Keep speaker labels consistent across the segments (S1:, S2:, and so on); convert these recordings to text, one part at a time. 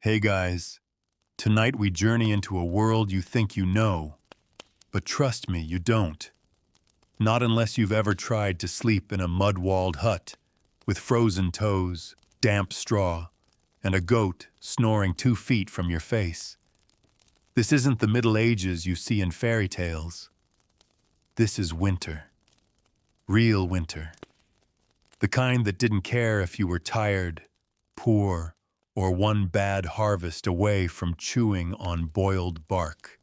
S1: Hey guys, tonight we journey into a world you think you know, but trust me, you don't. Not unless you've ever tried to sleep in a mud-walled hut with frozen toes, damp straw, and a goat snoring 2 feet from your face. This isn't the Middle Ages you see in fairy tales. This is winter. Real winter. The kind that didn't care if you were tired, poor, or one bad harvest away from chewing on boiled bark.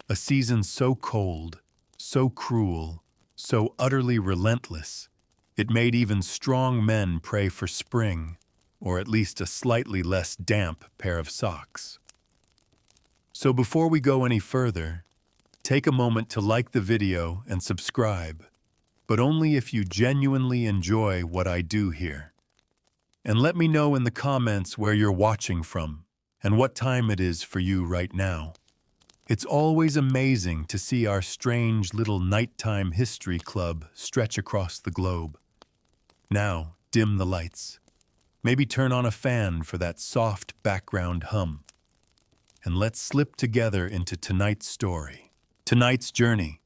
S1: A season so cold, so cruel, so utterly relentless, it made even strong men pray for spring, or at least a slightly less damp pair of socks. So before we go any further, take a moment to like the video and subscribe, but only if you genuinely enjoy what I do here. And let me know in the comments where you're watching from and what time it is for you right now. It's always amazing to see our strange little nighttime history club stretch across the globe. Now, dim the lights. Maybe turn on a fan for that soft background hum. And let's slip together into tonight's story. Tonight's journey.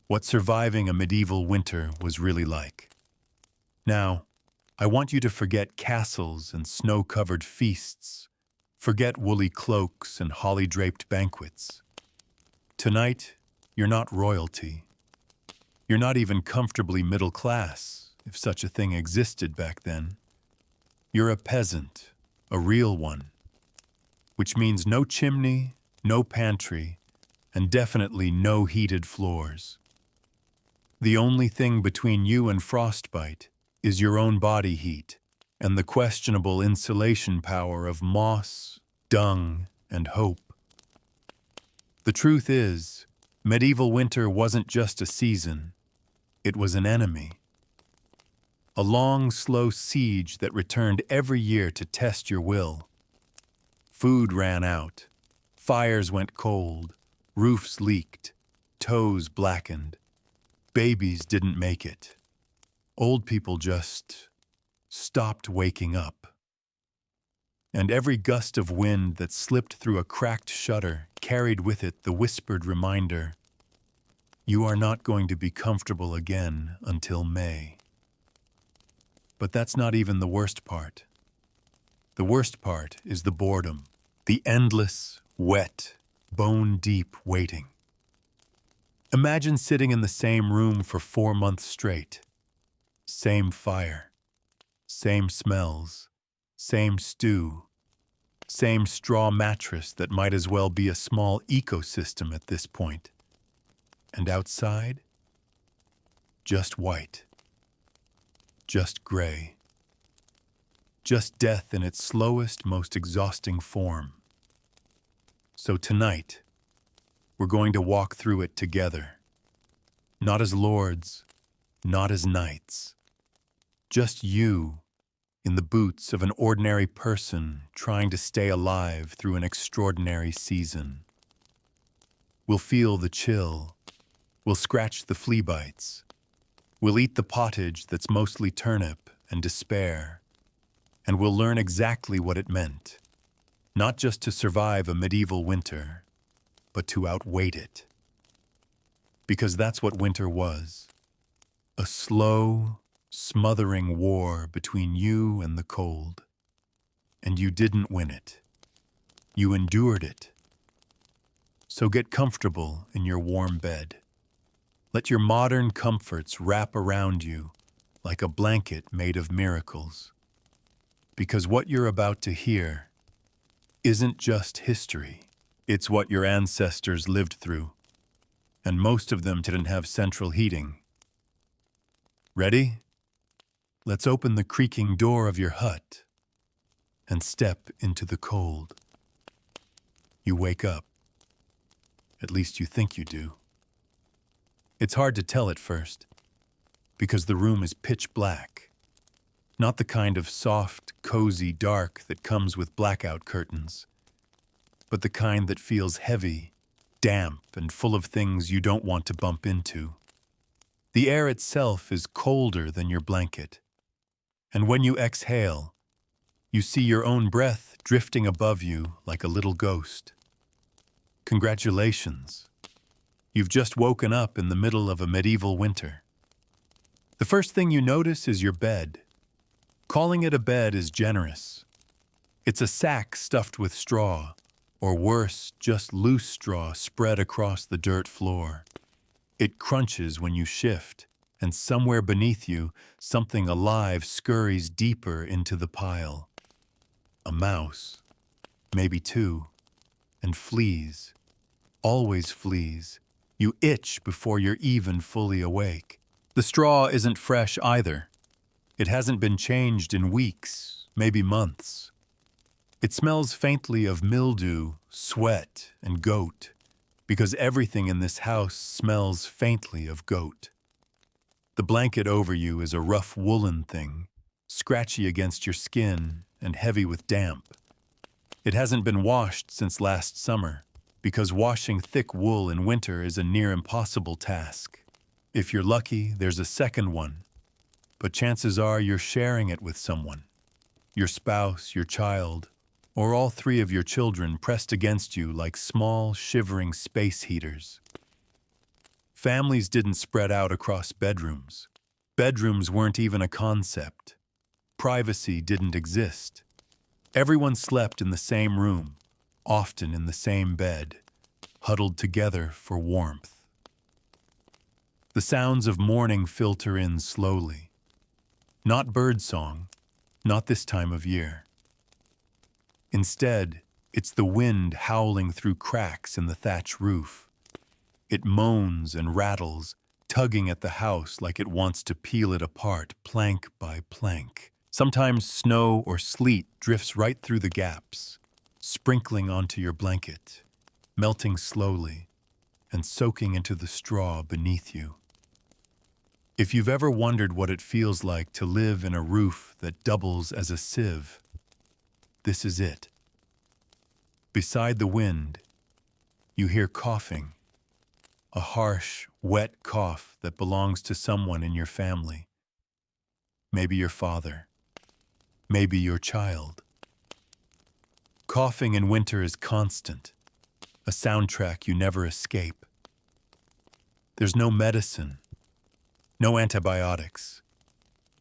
S1: What surviving a medieval winter was really like. Now, I want you to forget castles and snow-covered feasts. Forget woolly cloaks and holly-draped banquets. Tonight, you're not royalty. You're not even comfortably middle class, if such a thing existed back then. You're a peasant, a real one, which means no chimney, no pantry, and definitely no heated floors. The only thing between you and frostbite is your own body heat and the questionable insulation power of moss, dung, and hope. The truth is, medieval winter wasn't just a season, it was an enemy. A long, slow siege that returned every year to test your will. Food ran out, fires went cold, roofs leaked, toes blackened, babies didn't make it. Old people just stopped waking up. And every gust of wind that slipped through a cracked shutter carried with it the whispered reminder, you are not going to be comfortable again until May. But that's not even the worst part. The worst part is the boredom, the endless, wet, bone-deep waiting. Imagine sitting in the same room for 4 months straight. Same fire, same smells, same stew, same straw mattress that might as well be a small ecosystem at this point. And outside, just white, just gray, just death in its slowest, most exhausting form. So tonight, we're going to walk through it together, not as lords, not as knights. Just you, in the boots of an ordinary person trying to stay alive through an extraordinary season. We'll feel the chill. We'll scratch the flea bites. We'll eat the pottage that's mostly turnip and despair. And we'll learn exactly what it meant. Not just to survive a medieval winter, but to outwait it. Because that's what winter was. A slow, smothering war between you and the cold. And you didn't win it. You endured it. So get comfortable in your warm bed. Let your modern comforts wrap around you like a blanket made of miracles. Because what you're about to hear isn't just history. It's what your ancestors lived through. And most of them didn't have central heating. Ready? Let's open the creaking door of your hut and step into the cold. You wake up. At least you think you do. It's hard to tell at first, because the room is pitch black. Not the kind of soft, cozy dark that comes with blackout curtains, but the kind that feels heavy, damp, and full of things you don't want to bump into. The air itself is colder than your blanket. And when you exhale, You see your own breath drifting above you like a little ghost. Congratulations. You've just woken up in the middle of a medieval winter. The first thing you notice is your bed. Calling it a bed is generous. It's a sack stuffed with straw, or worse, just loose straw spread across the dirt floor. It crunches when you shift, and somewhere beneath you, something alive scurries deeper into the pile. A mouse, maybe two, and flees. Always flees. You itch before you're even fully awake. The straw isn't fresh either. It hasn't been changed in weeks, maybe months. It smells faintly of mildew, sweat, and goat, because everything in this house smells faintly of goat. The blanket over you is a rough woolen thing, scratchy against your skin and heavy with damp. It hasn't been washed since last summer, because washing thick wool in winter is a near impossible task. If you're lucky, there's a second one, but chances are you're sharing it with someone. Your spouse, your child, or all three of your children pressed against you like small, shivering space heaters. Families didn't spread out across bedrooms. Bedrooms weren't even a concept. Privacy didn't exist. Everyone slept in the same room, often in the same bed, huddled together for warmth. The sounds of morning filter in slowly. Not birdsong, not this time of year. Instead, it's the wind howling through cracks in the thatch roof. It moans and rattles, tugging at the house like it wants to peel it apart, plank by plank. Sometimes snow or sleet drifts right through the gaps, sprinkling onto your blanket, melting slowly, and soaking into the straw beneath you. If you've ever wondered what it feels like to live in a roof that doubles as a sieve, this is it. Beside the wind, you hear coughing, a harsh, wet cough that belongs to someone in your family. Maybe your father, maybe your child. Coughing in winter is constant, a soundtrack you never escape. There's no medicine, no antibiotics,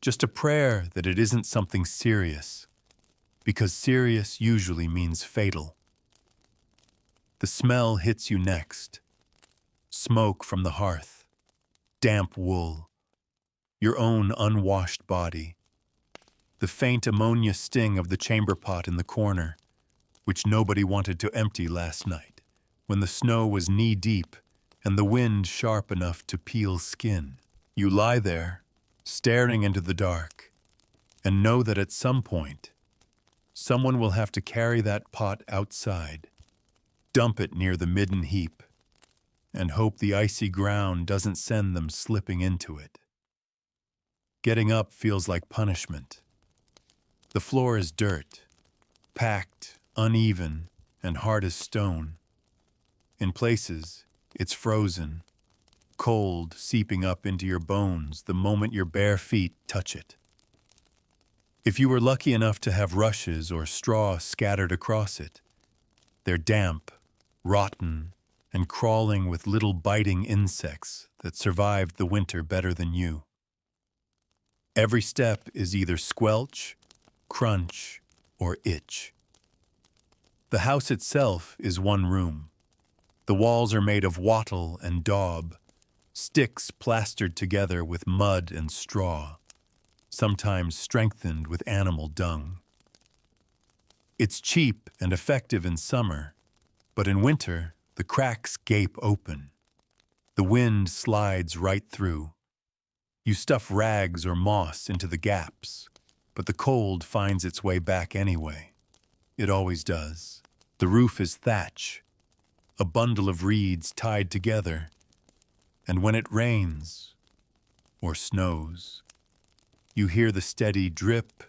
S1: just a prayer that it isn't something serious, because serious usually means fatal. The smell hits you next. Smoke from the hearth, damp wool, your own unwashed body, the faint ammonia sting of the chamber pot in the corner, which nobody wanted to empty last night, when the snow was knee-deep and the wind sharp enough to peel skin. You lie there, staring into the dark, and know that at some point, someone will have to carry that pot outside, dump it near the midden heap, and hope the icy ground doesn't send them slipping into it. Getting up feels like punishment. The floor is dirt, packed, uneven, and hard as stone. In places, it's frozen, cold seeping up into your bones the moment your bare feet touch it. If you were lucky enough to have rushes or straw scattered across it, they're damp, rotten, and crawling with little biting insects that survived the winter better than you. Every step is either squelch, crunch, or itch. The house itself is one room. The walls are made of wattle and daub, sticks plastered together with mud and straw, sometimes strengthened with animal dung. It's cheap and effective in summer, but in winter, the cracks gape open. The wind slides right through. You stuff rags or moss into the gaps, but the cold finds its way back anyway. It always does. The roof is thatch, a bundle of reeds tied together, and when it rains or snows, you hear the steady drip,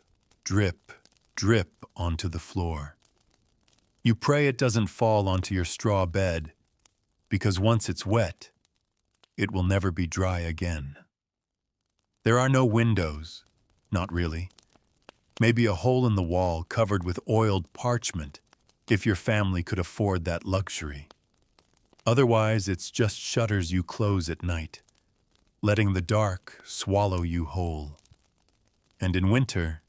S1: drip, drip onto the floor. You pray it doesn't fall onto your straw bed, because once it's wet, it will never be dry again. There are no windows, not really. Maybe a hole in the wall covered with oiled parchment, if your family could afford that luxury. Otherwise, it's just shutters you close at night, letting the dark swallow you whole. And in winter,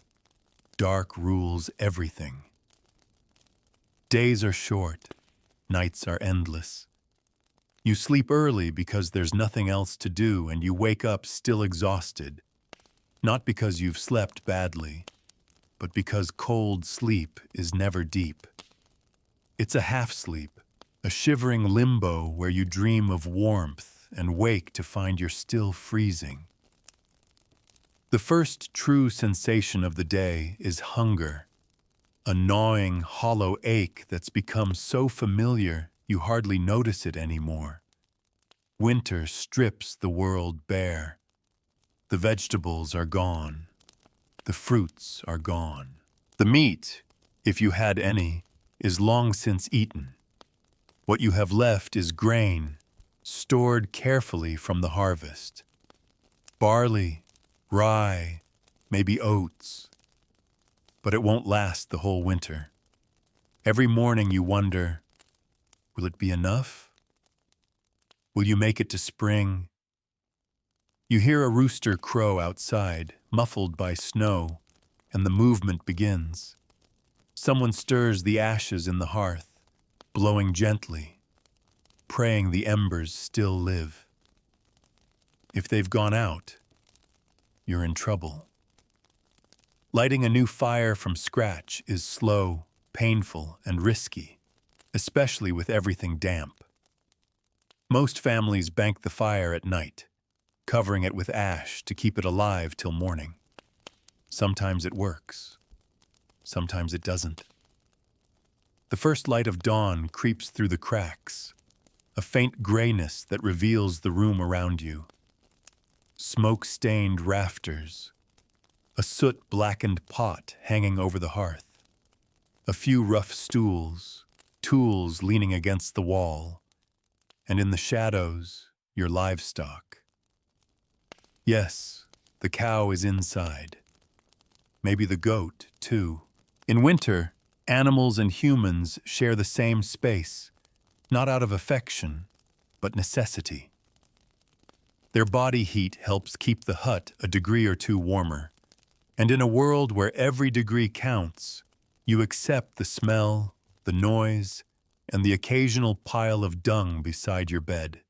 S1: dark rules everything. Days are short, nights are endless. You sleep early because there's nothing else to do, and you wake up still exhausted, not because you've slept badly, but because cold sleep is never deep. It's a half-sleep, a shivering limbo where you dream of warmth and wake to find you're still freezing. The first true sensation of the day is hunger, a gnawing, hollow ache that's become so familiar you hardly notice it anymore. Winter strips the world bare. The vegetables are gone. The fruits are gone. The meat, if you had any, is long since eaten. What you have left is grain, stored carefully from the harvest. Barley, rye, maybe oats. But it won't last the whole winter. Every morning you wonder, will it be enough? Will you make it to spring? You hear a rooster crow outside, muffled by snow, and the movement begins. Someone stirs the ashes in the hearth, blowing gently, praying the embers still live. If they've gone out, you're in trouble. Lighting a new fire from scratch is slow, painful, and risky, especially with everything damp. Most families bank the fire at night, covering it with ash to keep it alive till morning. Sometimes it works. Sometimes it doesn't. The first light of dawn creeps through the cracks, a faint grayness that reveals the room around you. Smoke-stained rafters, a soot-blackened pot hanging over the hearth, a few rough stools, tools leaning against the wall, and in the shadows, your livestock. Yes, the cow is inside. Maybe the goat, too. In winter, animals and humans share the same space, not out of affection, but necessity. Their body heat helps keep the hut a degree or two warmer, and in a world where every degree counts, you accept the smell, the noise, and the occasional pile of dung beside your bed.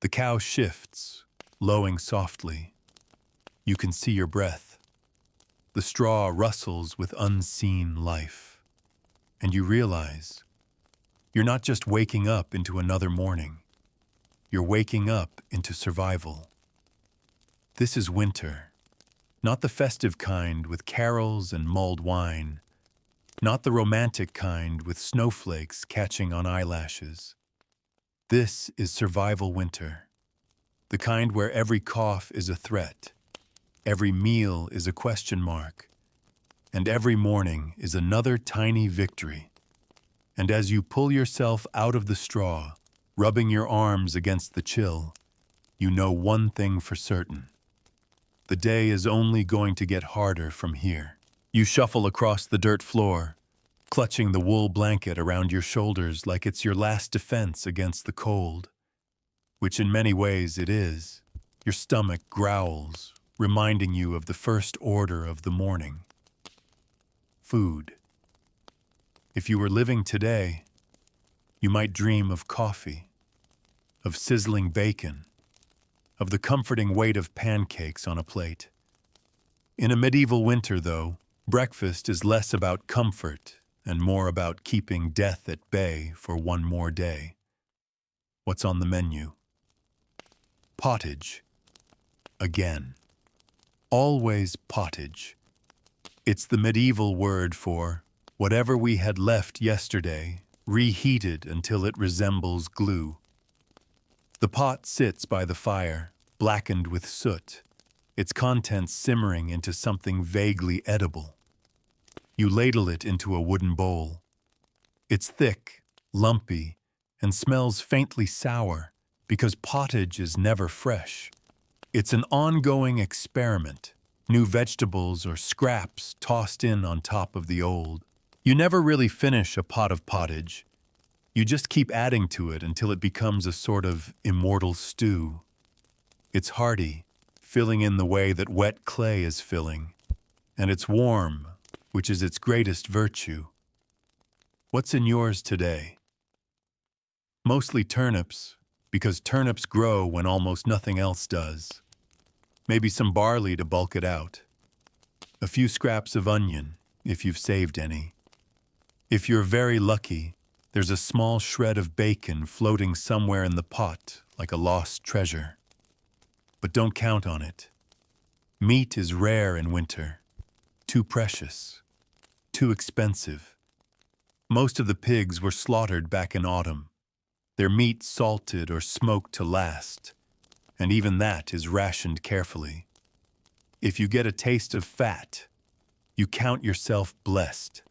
S1: The cow shifts, lowing softly. You can see your breath. The straw rustles with unseen life. And you realize you're not just waking up into another morning. You're waking up into survival. This is winter, not the festive kind with carols and mulled wine, not the romantic kind with snowflakes catching on eyelashes. This is survival winter, the kind where every cough is a threat, every meal is a question mark, and every morning is another tiny victory. And as you pull yourself out of the straw, rubbing your arms against the chill, you know one thing for certain. The day is only going to get harder from here. You shuffle across the dirt floor, clutching the wool blanket around your shoulders like it's your last defense against the cold, which in many ways it is. Your stomach growls, reminding you of the first order of the morning. Food. If you were living today, you might dream of coffee, of sizzling bacon, of the comforting weight of pancakes on a plate. In a medieval winter, though, breakfast is less about comfort and more about keeping death at bay for one more day. What's on the menu? Pottage. Again. Always pottage. It's the medieval word for whatever we had left yesterday, reheated until it resembles glue. The pot sits by the fire, blackened with soot, its contents simmering into something vaguely edible. You ladle it into a wooden bowl. It's thick, lumpy, and smells faintly sour because pottage is never fresh. It's an ongoing experiment, new vegetables or scraps tossed in on top of the old. You never really finish a pot of pottage. You just keep adding to it until it becomes a sort of immortal stew. It's hearty, filling in the way that wet clay is filling, and it's warm, which is its greatest virtue. What's in yours today? Mostly turnips, because turnips grow when almost nothing else does. Maybe some barley to bulk it out. A few scraps of onion, if you've saved any. If you're very lucky, there's a small shred of bacon floating somewhere in the pot like a lost treasure. But don't count on it. Meat is rare in winter, too precious, too expensive. Most of the pigs were slaughtered back in autumn, their meat salted or smoked to last, and even that is rationed carefully. If you get a taste of fat, you count yourself blessed.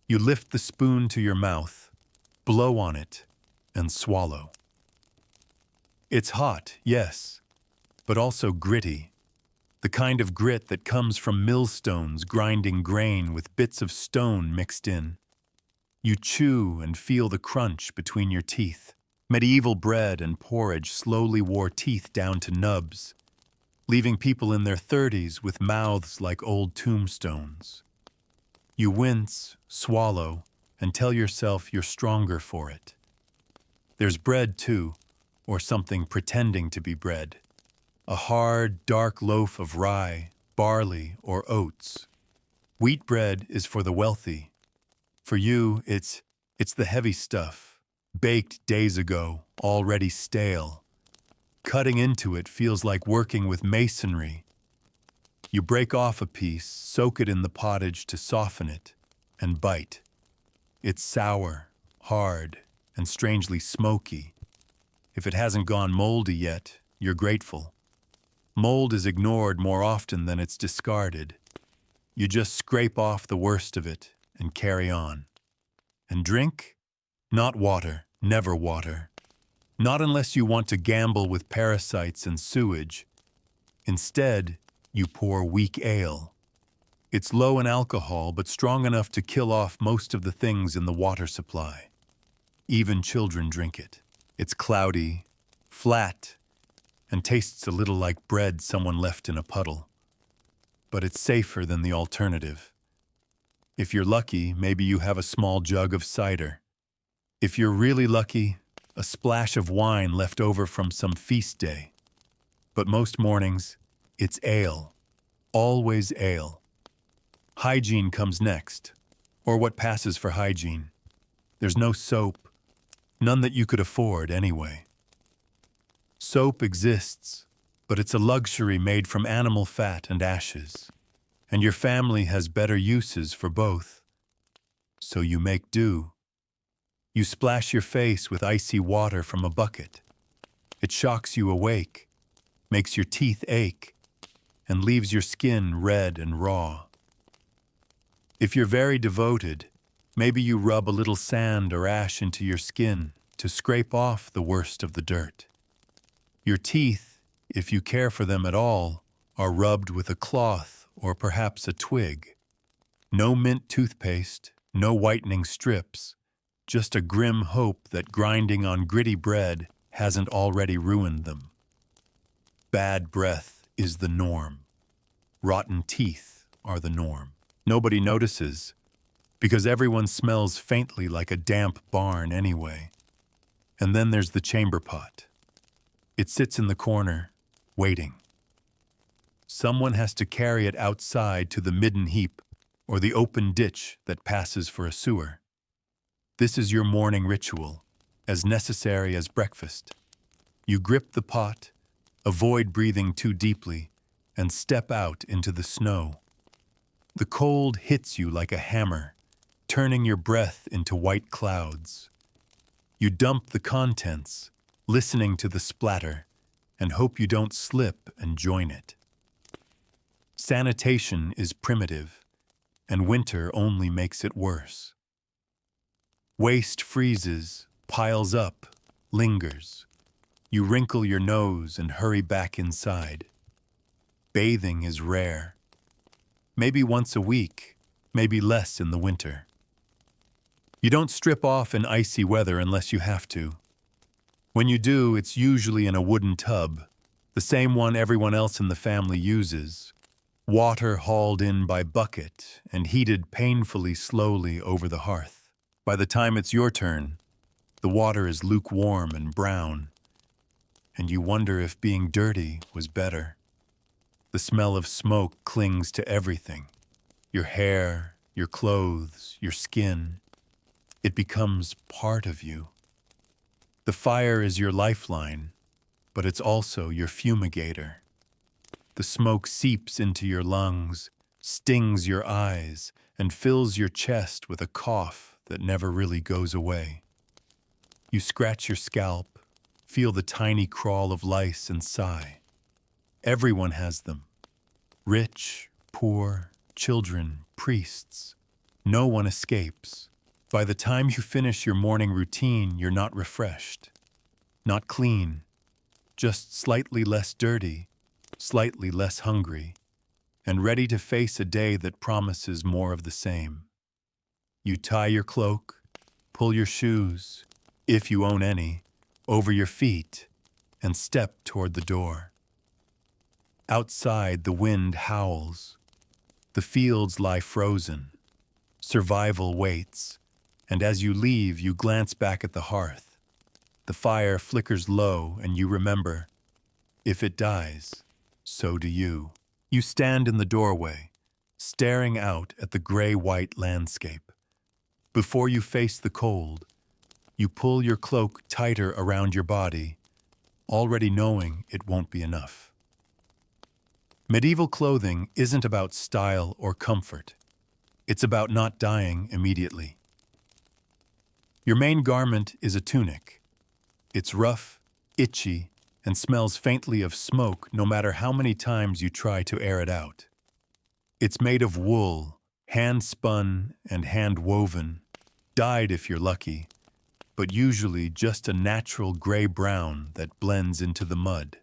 S1: You lift the spoon to your mouth, blow on it, and swallow. It's hot, yes, but also gritty, the kind of grit that comes from millstones grinding grain with bits of stone mixed in. You chew and feel the crunch between your teeth. Medieval bread and porridge slowly wore teeth down to nubs, leaving people in their 30s with mouths like old tombstones. You wince, swallow, and tell yourself you're stronger for it. There's bread, too, or something pretending to be bread. A hard, dark loaf of rye, barley, or oats. Wheat bread is for the wealthy. For you, it's the heavy stuff, baked days ago, already stale. Cutting into it feels like working with masonry. You break off a piece, soak it in the pottage to soften it, and bite. It's sour, hard, and strangely smoky. If it hasn't gone moldy yet, you're grateful. Mold is ignored more often than it's discarded. You just scrape off the worst of it and carry on. And drink? Not water, never water. Not unless you want to gamble with parasites and sewage. Instead, you pour weak ale. It's low in alcohol, but strong enough to kill off most of the things in the water supply. Even children drink it. It's cloudy, flat, and tastes a little like bread someone left in a puddle. But it's safer than the alternative. If you're lucky, maybe you have a small jug of cider. If you're really lucky, a splash of wine left over from some feast day. But most mornings, it's ale. Always ale. Hygiene comes next, or what passes for hygiene. There's no soap, none that you could afford anyway. Soap exists, but it's a luxury made from animal fat and ashes, and your family has better uses for both. So you make do. You splash your face with icy water from a bucket. It shocks you awake, makes your teeth ache, and leaves your skin red and raw. If you're very devoted, maybe you rub a little sand or ash into your skin to scrape off the worst of the dirt. Your teeth, if you care for them at all, are rubbed with a cloth or perhaps a twig. No mint toothpaste, no whitening strips, just a grim hope that grinding on gritty bread hasn't already ruined them. Bad breath is the norm. Rotten teeth are the norm. Nobody notices, because everyone smells faintly like a damp barn anyway. And then there's the chamber pot. It sits in the corner, waiting. Someone has to carry it outside to the midden heap or the open ditch that passes for a sewer. This is your morning ritual, as necessary as breakfast. You grip the pot, avoid breathing too deeply, and step out into the snow. The cold hits you like a hammer, turning your breath into white clouds. You dump the contents, listening to the splatter, and hope you don't slip and join it. Sanitation is primitive, and winter only makes it worse. Waste freezes, piles up, lingers. You wrinkle your nose and hurry back inside. Bathing is rare, maybe once a week, maybe less in the winter. You don't strip off in icy weather unless you have to. When you do, it's usually in a wooden tub, the same one everyone else in the family uses, water hauled in by bucket and heated painfully slowly over the hearth. By the time it's your turn, the water is lukewarm and brown, and you wonder if being dirty was better. The smell of smoke clings to everything, your hair, your clothes, your skin. It becomes part of you. The fire is your lifeline, but it's also your fumigator. The smoke seeps into your lungs, stings your eyes, and fills your chest with a cough that never really goes away. You scratch your scalp, feel the tiny crawl of lice and sigh. Everyone has them. Rich, poor, children, priests. No one escapes. By the time you finish your morning routine, you're not refreshed, not clean, just slightly less dirty, slightly less hungry, and ready to face a day that promises more of the same. You tie your cloak, pull your shoes, if you own any, over your feet, and step toward the door. Outside, the wind howls. The fields lie frozen. Survival waits, and as you leave, you glance back at the hearth. The fire flickers low, and you remember, if it dies, so do you. You stand in the doorway, staring out at the gray-white landscape. Before you face the cold, you pull your cloak tighter around your body, already knowing it won't be enough. Medieval clothing isn't about style or comfort. It's about not dying immediately. Your main garment is a tunic. It's rough, itchy, and smells faintly of smoke no matter how many times you try to air it out. It's made of wool, hand-spun and hand-woven, dyed if you're lucky, but usually just a natural gray-brown that blends into the mud.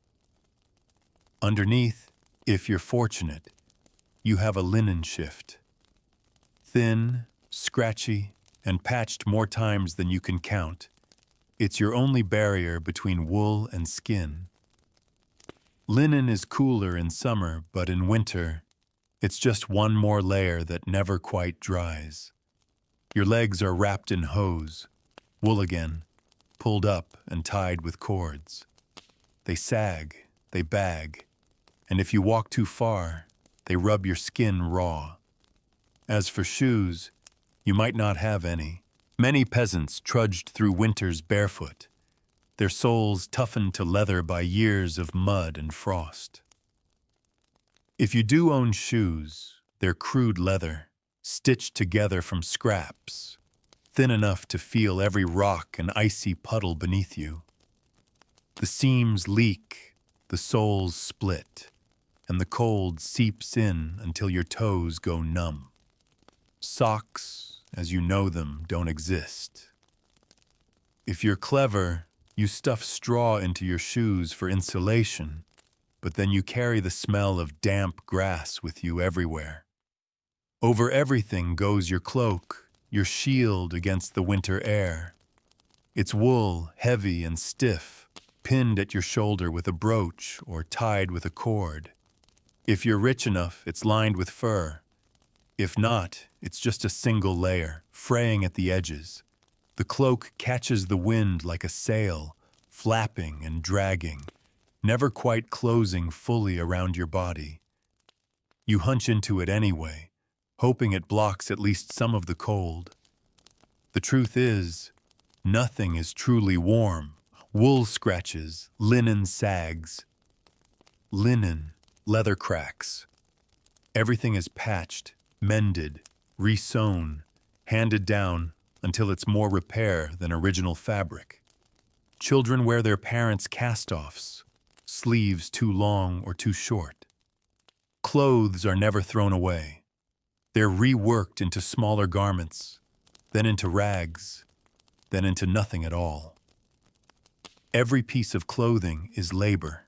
S1: Underneath, if you're fortunate, you have a linen shift. Thin, scratchy, and patched more times than you can count. It's your only barrier between wool and skin. Linen is cooler in summer, but in winter, it's just one more layer that never quite dries. Your legs are wrapped in hose, wool again, pulled up and tied with cords. They sag, they bag, and if you walk too far, they rub your skin raw. As for shoes, you might not have any. Many peasants trudged through winters barefoot, their soles toughened to leather by years of mud and frost. If you do own shoes, they're crude leather, stitched together from scraps, thin enough to feel every rock and icy puddle beneath you. The seams leak, the soles split, and the cold seeps in until your toes go numb. Socks, as you know them, don't exist. If you're clever, you stuff straw into your shoes for insulation, but then you carry the smell of damp grass with you everywhere. Over everything goes your cloak, your shield against the winter air. It's wool, heavy and stiff, pinned at your shoulder with a brooch or tied with a cord. If you're rich enough, it's lined with fur. If not, it's just a single layer, fraying at the edges. The cloak catches the wind like a sail, flapping and dragging, never quite closing fully around your body. You hunch into it anyway, hoping it blocks at least some of the cold. The truth is, nothing is truly warm. Wool scratches, linen sags. Linen, leather cracks. Everything is patched, mended, resewn, handed down until it's more repair than original fabric. Children wear their parents' cast-offs, sleeves too long or too short. Clothes are never thrown away. They're reworked into smaller garments, then into rags, then into nothing at all. Every piece of clothing is labor.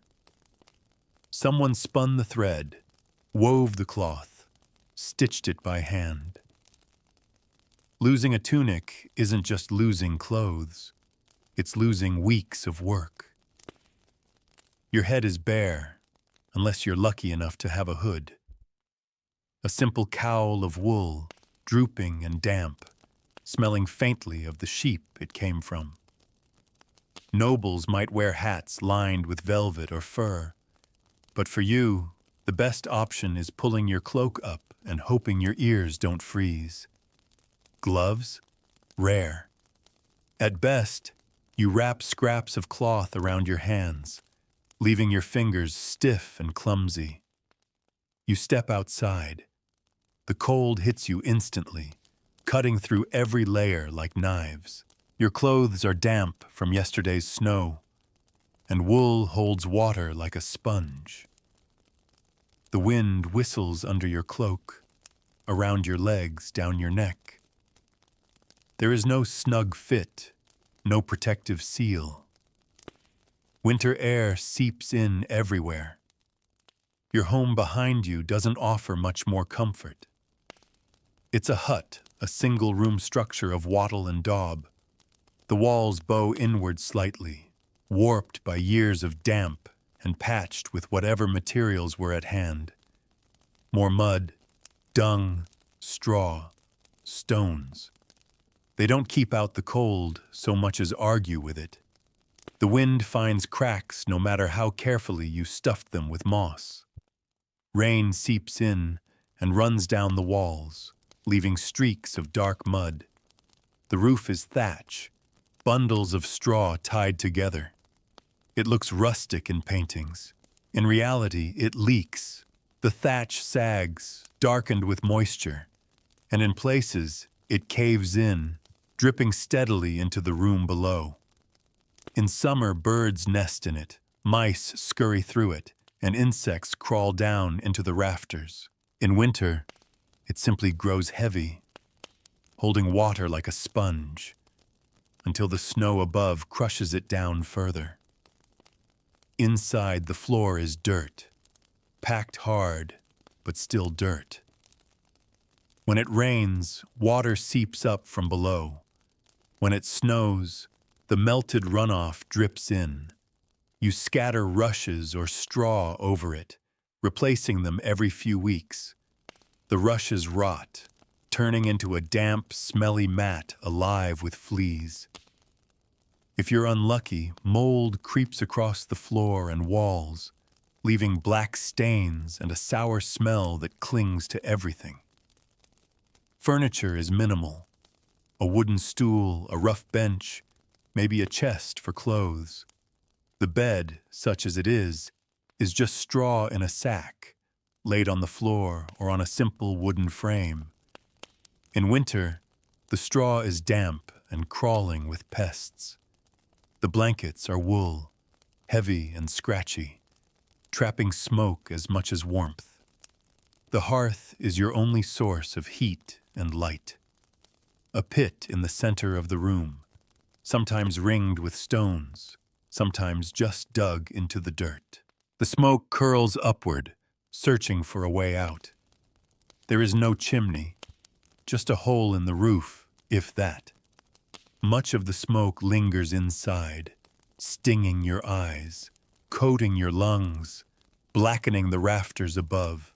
S1: Someone spun the thread, wove the cloth, stitched it by hand. Losing a tunic isn't just losing clothes, it's losing weeks of work. Your head is bare, unless you're lucky enough to have a hood. A simple cowl of wool, drooping and damp, smelling faintly of the sheep it came from. Nobles might wear hats lined with velvet or fur, but for you, the best option is pulling your cloak up and hoping your ears don't freeze. Gloves? Rare. At best, you wrap scraps of cloth around your hands, leaving your fingers stiff and clumsy. You step outside. The cold hits you instantly, cutting through every layer like knives. Your clothes are damp from yesterday's snow, and wool holds water like a sponge. The wind whistles under your cloak, around your legs, down your neck. There is no snug fit, no protective seal. Winter air seeps in everywhere. Your home behind you doesn't offer much more comfort. It's a hut, a single-room structure of wattle and daub. The walls bow inward slightly, warped by years of damp and patched with whatever materials were at hand. More mud, dung, straw, stones. They don't keep out the cold so much as argue with it. The wind finds cracks no matter how carefully you stuffed them with moss. Rain seeps in and runs down the walls, leaving streaks of dark mud. The roof is thatch, bundles of straw tied together. It looks rustic in paintings. In reality, it leaks. The thatch sags, darkened with moisture, and in places, it caves in, dripping steadily into the room below. In summer, birds nest in it, mice scurry through it, and insects crawl down into the rafters. In winter, it simply grows heavy, holding water like a sponge, until the snow above crushes it down further. Inside, the floor is dirt, packed hard, but still dirt. When it rains, water seeps up from below. When it snows, the melted runoff drips in. You scatter rushes or straw over it, replacing them every few weeks. The rushes rot, turning into a damp, smelly mat alive with fleas. If you're unlucky, mold creeps across the floor and walls, leaving black stains and a sour smell that clings to everything. Furniture is minimal. A wooden stool, a rough bench, maybe a chest for clothes. The bed, such as it is just straw in a sack, laid on the floor or on a simple wooden frame. In winter, the straw is damp and crawling with pests. The blankets are wool, heavy and scratchy, trapping smoke as much as warmth. The hearth is your only source of heat and light. A pit in the center of the room, sometimes ringed with stones, sometimes just dug into the dirt. The smoke curls upward, searching for a way out. There is no chimney, just a hole in the roof, if that. Much of the smoke lingers inside, stinging your eyes, coating your lungs, blackening the rafters above.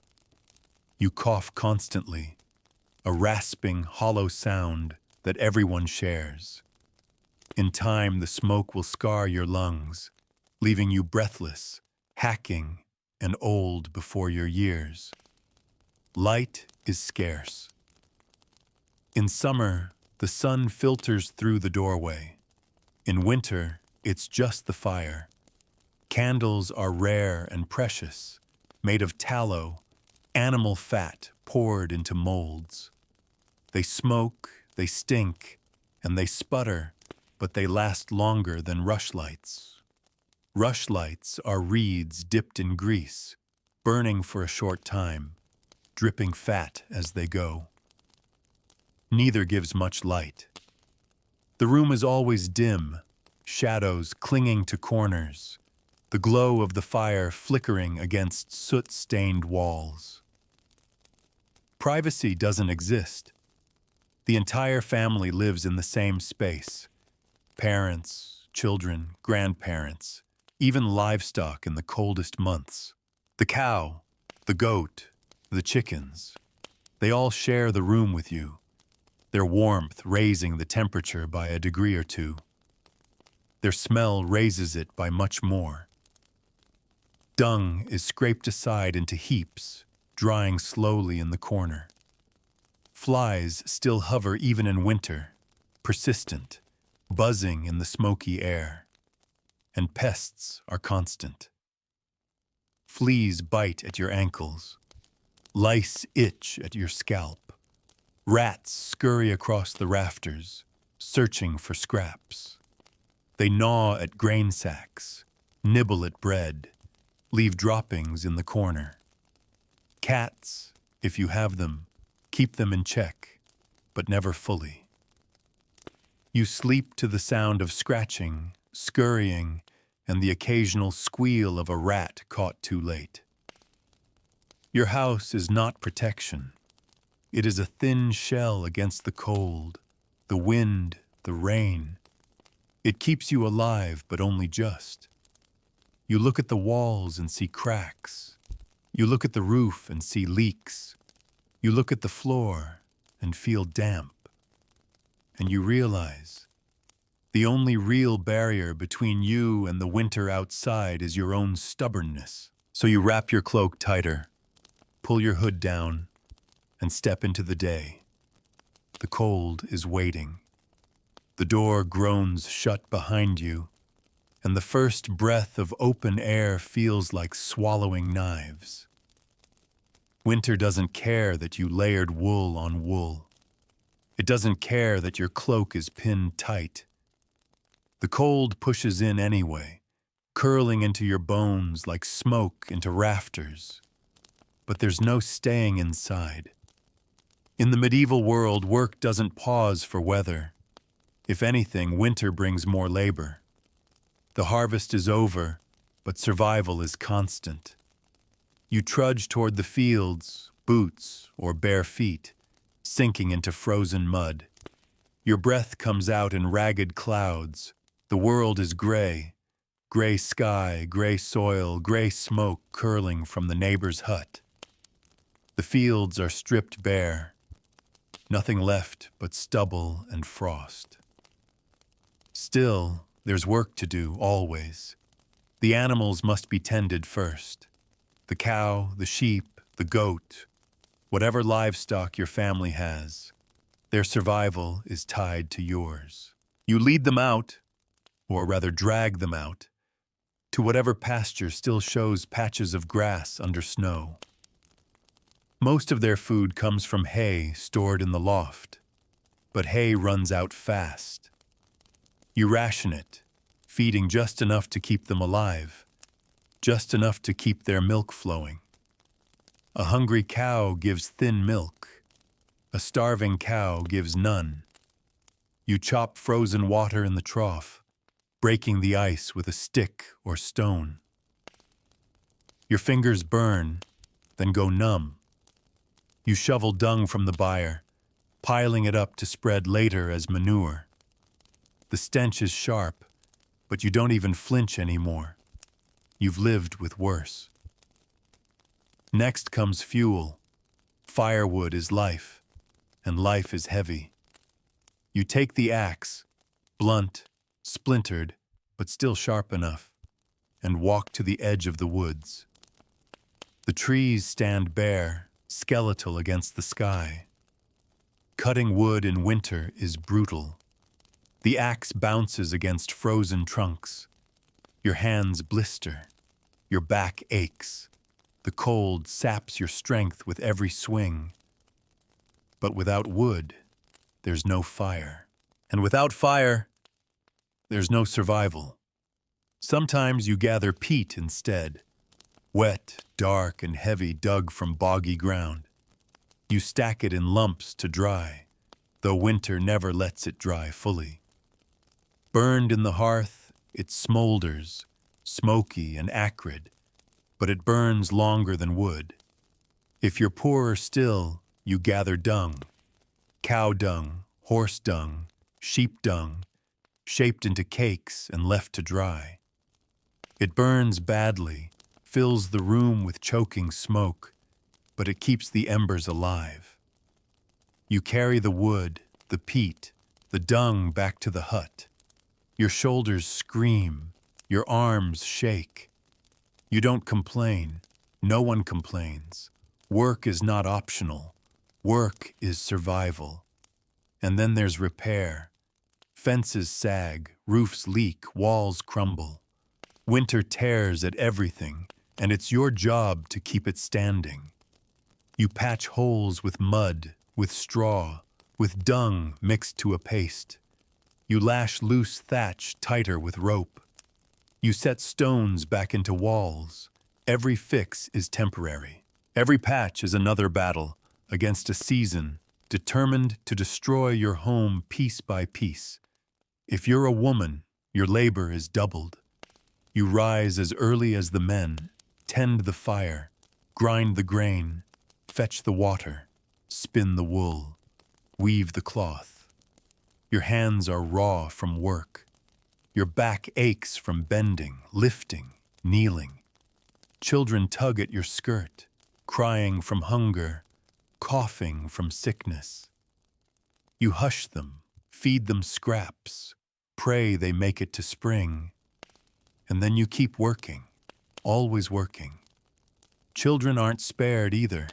S1: You cough constantly, a rasping, hollow sound that everyone shares. In time, the smoke will scar your lungs, leaving you breathless, hacking, and old before your years. Light is scarce. In summer, the sun filters through the doorway. In winter, it's just the fire. Candles are rare and precious, made of tallow, animal fat poured into molds. They smoke, they stink, and they sputter, but they last longer than rushlights. Rushlights are reeds dipped in grease, burning for a short time, dripping fat as they go. Neither gives much light. The room is always dim, shadows clinging to corners, the glow of the fire flickering against soot-stained walls. Privacy doesn't exist. The entire family lives in the same space. Parents, children, grandparents, even livestock in the coldest months. The cow, the goat, the chickens, they all share the room with you, their warmth raising the temperature by a degree or two. Their smell raises it by much more. Dung is scraped aside into heaps, drying slowly in the corner. Flies still hover even in winter, persistent, buzzing in the smoky air. And pests are constant. Fleas bite at your ankles. Lice itch at your scalp. Rats scurry across the rafters, searching for scraps. They gnaw at grain sacks, nibble at bread, leave droppings in the corner. Cats, if you have them, keep them in check, but never fully. You sleep to the sound of scratching, scurrying, and the occasional squeal of a rat caught too late. Your house is not protection. It is a thin shell against the cold, the wind, the rain. It keeps you alive, but only just. You look at the walls and see cracks. You look at the roof and see leaks. You look at the floor and feel damp. And you realize the only real barrier between you and the winter outside is your own stubbornness. So you wrap your cloak tighter, pull your hood down, and step into the day. The cold is waiting. The door groans shut behind you, and the first breath of open air feels like swallowing knives. Winter doesn't care that you layered wool on wool. It doesn't care that your cloak is pinned tight. The cold pushes in anyway, curling into your bones like smoke into rafters. But there's no staying inside. In the medieval world, work doesn't pause for weather. If anything, winter brings more labor. The harvest is over, but survival is constant. You trudge toward the fields, boots or bare feet, sinking into frozen mud. Your breath comes out in ragged clouds. The world is gray. Gray sky, gray soil, gray smoke curling from the neighbor's hut. The fields are stripped bare. Nothing left but stubble and frost. Still, there's work to do, always. The animals must be tended first. The cow, the sheep, the goat, whatever livestock your family has, their survival is tied to yours. You lead them out, or rather drag them out, to whatever pasture still shows patches of grass under snow. Most of their food comes from hay stored in the loft, but hay runs out fast. You ration it, feeding just enough to keep them alive, just enough to keep their milk flowing. A hungry cow gives thin milk. A starving cow gives none. You chop frozen water in the trough, breaking the ice with a stick or stone. Your fingers burn, then go numb. You shovel dung from the byre, piling it up to spread later as manure. The stench is sharp, but you don't even flinch anymore. You've lived with worse. Next comes fuel. Firewood is life, and life is heavy. You take the axe, blunt, splintered, but still sharp enough, and walk to the edge of the woods. The trees stand bare, skeletal against the sky. Cutting wood in winter is brutal. The axe bounces against frozen trunks. Your hands blister. Your back aches. The cold saps your strength with every swing. But without wood, there's no fire. And without fire, there's no survival. Sometimes you gather peat instead, wet, dark, and heavy, dug from boggy ground. You stack it in lumps to dry, though winter never lets it dry fully. Burned in the hearth, it smolders, smoky and acrid, but it burns longer than wood. If you're poorer still, you gather dung, cow dung, horse dung, sheep dung, shaped into cakes and left to dry. It burns badly, fills the room with choking smoke, but it keeps the embers alive. You carry the wood, the peat, the dung back to the hut. Your shoulders scream, your arms shake. You don't complain. No one complains. Work is not optional. Work is survival. And then there's repair. Fences sag, roofs leak, walls crumble. Winter tears at everything, and it's your job to keep it standing. You patch holes with mud, with straw, with dung mixed to a paste. You lash loose thatch tighter with rope. You set stones back into walls. Every fix is temporary. Every patch is another battle against a season determined to destroy your home piece by piece. If you're a woman, your labor is doubled. You rise as early as the men, tend the fire, grind the grain, fetch the water, spin the wool, weave the cloth. Your hands are raw from work. Your back aches from bending, lifting, kneeling. Children tug at your skirt, crying from hunger, coughing from sickness. You hush them, feed them scraps, pray they make it to spring. And then you keep working, always working. Children aren't spared either.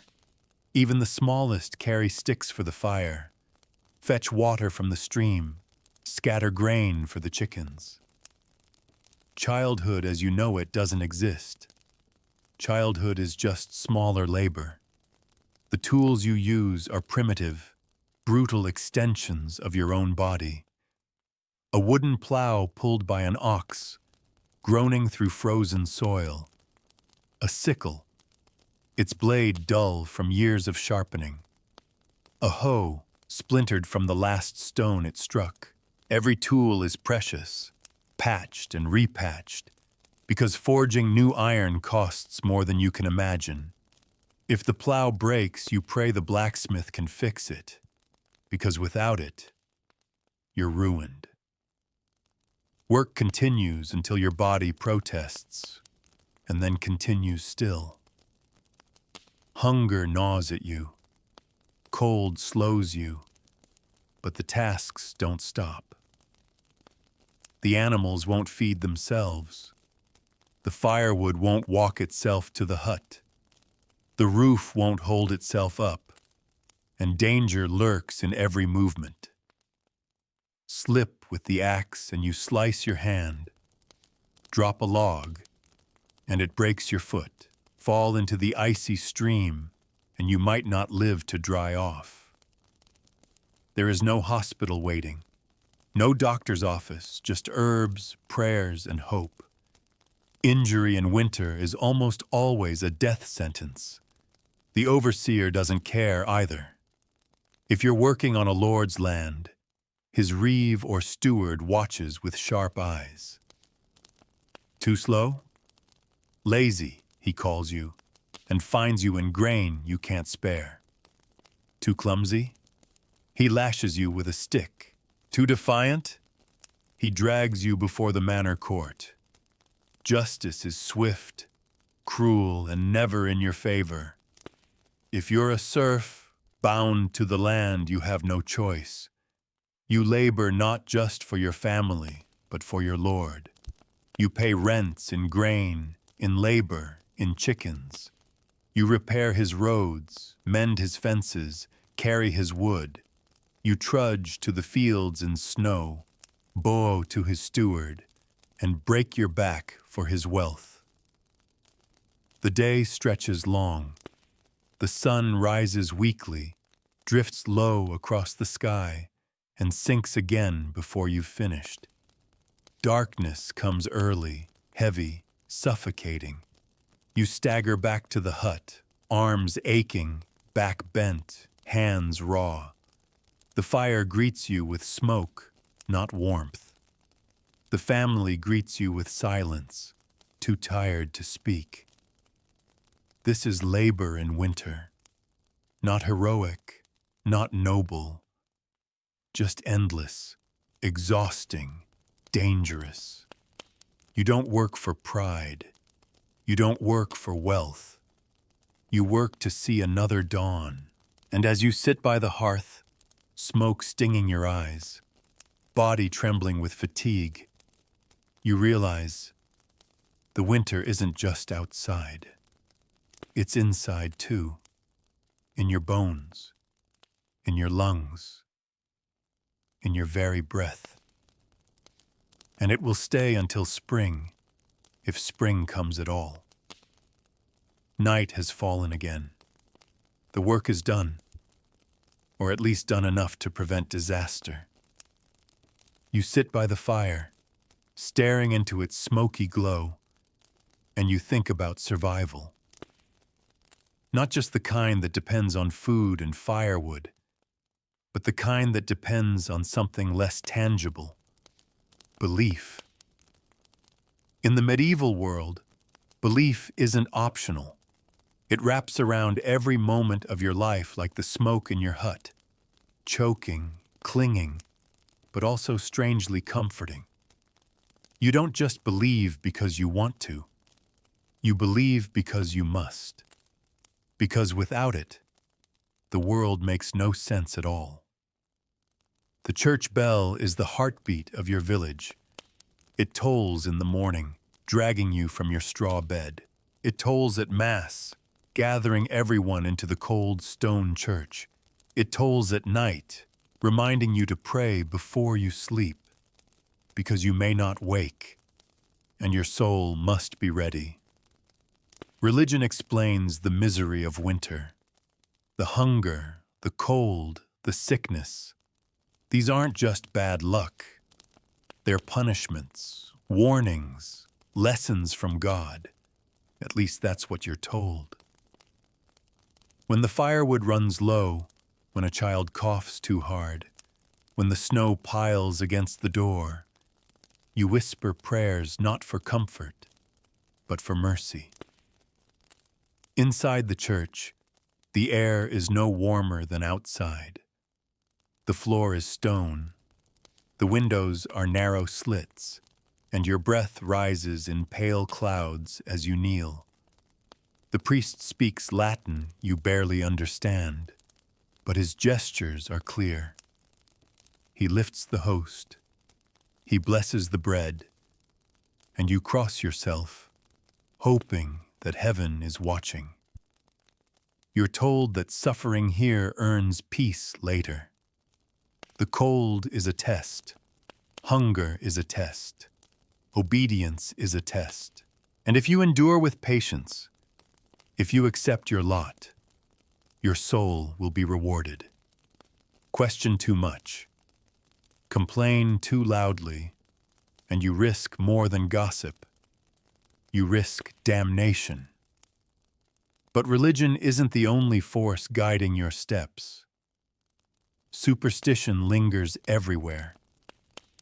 S1: Even the smallest carry sticks for the fire, fetch water from the stream, scatter grain for the chickens. Childhood as you know it doesn't exist. Childhood is just smaller labor. The tools you use are primitive, brutal extensions of your own body. A wooden plow pulled by an ox, groaning through frozen soil. A sickle, its blade dull from years of sharpening. A hoe, splintered from the last stone it struck. Every tool is precious, patched and repatched, because forging new iron costs more than you can imagine. If the plow breaks, you pray the blacksmith can fix it, because without it, you're ruined. Work continues until your body protests, and then continues still. Hunger gnaws at you. Cold slows you, but the tasks don't stop. The animals won't feed themselves. The firewood won't walk itself to the hut. The roof won't hold itself up, and danger lurks in every movement. Slip with the axe and you slice your hand. Drop a log, and it breaks your foot. Fall into the icy stream, and you might not live to dry off. There is no hospital waiting, no doctor's office, just herbs, prayers, and hope. Injury in winter is almost always a death sentence. The overseer doesn't care either. If you're working on a lord's land, his reeve or steward watches with sharp eyes. Too slow? Lazy, he calls you, and finds you in grain you can't spare. Too clumsy? He lashes you with a stick. Too defiant? He drags you before the manor court. Justice is swift, cruel, and never in your favor. If you're a serf, bound to the land, you have no choice. You labor not just for your family, but for your lord. You pay rents in grain, in labor, in chickens. You repair his roads, mend his fences, carry his wood. You trudge to the fields in snow, bow to his steward, and break your back for his wealth. The day stretches long. The sun rises weakly, drifts low across the sky, and sinks again before you've finished. Darkness comes early, heavy, suffocating. You stagger back to the hut, arms aching, back bent, hands raw. The fire greets you with smoke, not warmth. The family greets you with silence, too tired to speak. This is labor in winter. Not heroic, not noble, just endless, exhausting, dangerous. You don't work for pride. You don't work for wealth. You work to see another dawn. And as you sit by the hearth, smoke stinging your eyes, body trembling with fatigue, you realize the winter isn't just outside. It's inside too, in your bones, in your lungs, in your very breath. And it will stay until spring, if spring comes at all. Night has fallen again. The work is done, or at least done enough to prevent disaster. You sit by the fire, staring into its smoky glow, and you think about survival. Not just the kind that depends on food and firewood, but the kind that depends on something less tangible: belief. In the medieval world, belief isn't optional. It wraps around every moment of your life like the smoke in your hut, choking, clinging, but also strangely comforting. You don't just believe because you want to. You believe because you must. Because without it, the world makes no sense at all. The church bell is the heartbeat of your village. It tolls in the morning, dragging you from your straw bed. It tolls at Mass, gathering everyone into the cold stone church. It tolls at night, reminding you to pray before you sleep, because you may not wake, and your soul must be ready. Religion explains the misery of winter, the hunger, the cold, the sickness. These aren't just bad luck. They're punishments, warnings, lessons from God. At least that's what you're told. When the firewood runs low, when a child coughs too hard, when the snow piles against the door, you whisper prayers not for comfort, but for mercy. Inside the church, the air is no warmer than outside. The floor is stone. The windows are narrow slits, and your breath rises in pale clouds as you kneel. The priest speaks Latin you barely understand, but his gestures are clear. He lifts the host. He blesses the bread, and you cross yourself, hoping that heaven is watching. You're told that suffering here earns peace later. The cold is a test. Hunger is a test. Obedience is a test. And if you endure with patience, if you accept your lot, your soul will be rewarded. Question too much, complain too loudly, and you risk more than gossip. You risk damnation. But religion isn't the only force guiding your steps. Superstition lingers everywhere,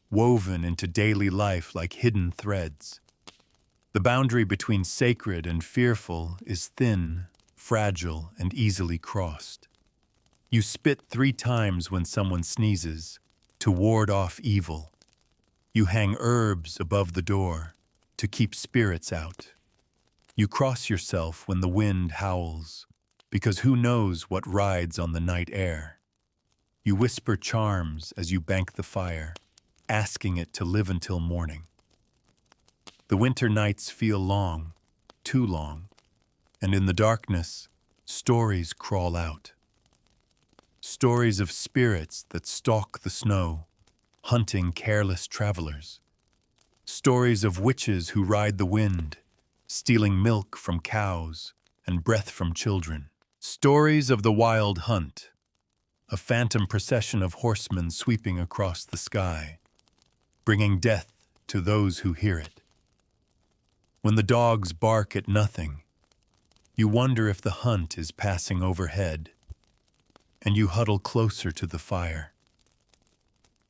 S1: woven into daily life like hidden threads. The boundary between sacred and fearful is thin, fragile, and easily crossed. You spit 3 times when someone sneezes to ward off evil. You hang herbs above the door to keep spirits out. You cross yourself when the wind howls, because who knows what rides on the night air. You whisper charms as you bank the fire, asking it to live until morning. The winter nights feel long, too long, and in the darkness, stories crawl out. Stories of spirits that stalk the snow, hunting careless travelers. Stories of witches who ride the wind, stealing milk from cows and breath from children. Stories of the wild hunt, a phantom procession of horsemen sweeping across the sky, bringing death to those who hear it. When the dogs bark at nothing, you wonder if the hunt is passing overhead, and you huddle closer to the fire.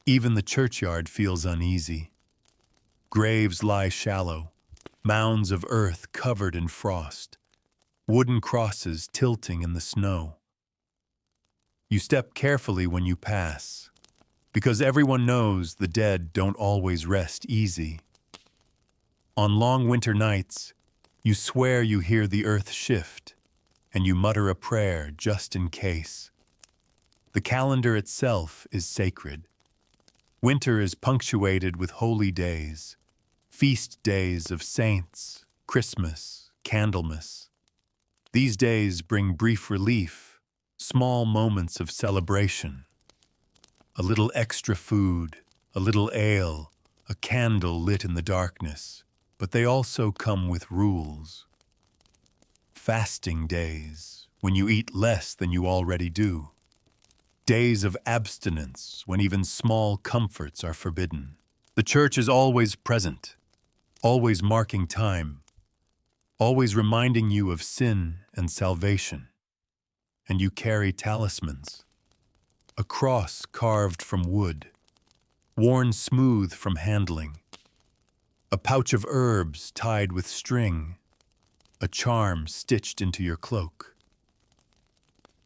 S1: Even the churchyard feels uneasy. Graves lie shallow, mounds of earth covered in frost, wooden crosses tilting in the snow. You step carefully when you pass, because everyone knows the dead don't always rest easy. On long winter nights, you swear you hear the earth shift, and you mutter a prayer just in case. The calendar itself is sacred. Winter is punctuated with holy days, feast days of saints, Christmas, Candlemas. These days bring brief relief, small moments of celebration. A little extra food, a little ale, a candle lit in the darkness, but they also come with rules. Fasting days, when you eat less than you already do. Days of abstinence, when even small comforts are forbidden. The church is always present, always marking time, always reminding you of sin and salvation. And you carry talismans. A cross carved from wood, worn smooth from handling. A pouch of herbs tied with string, a charm stitched into your cloak.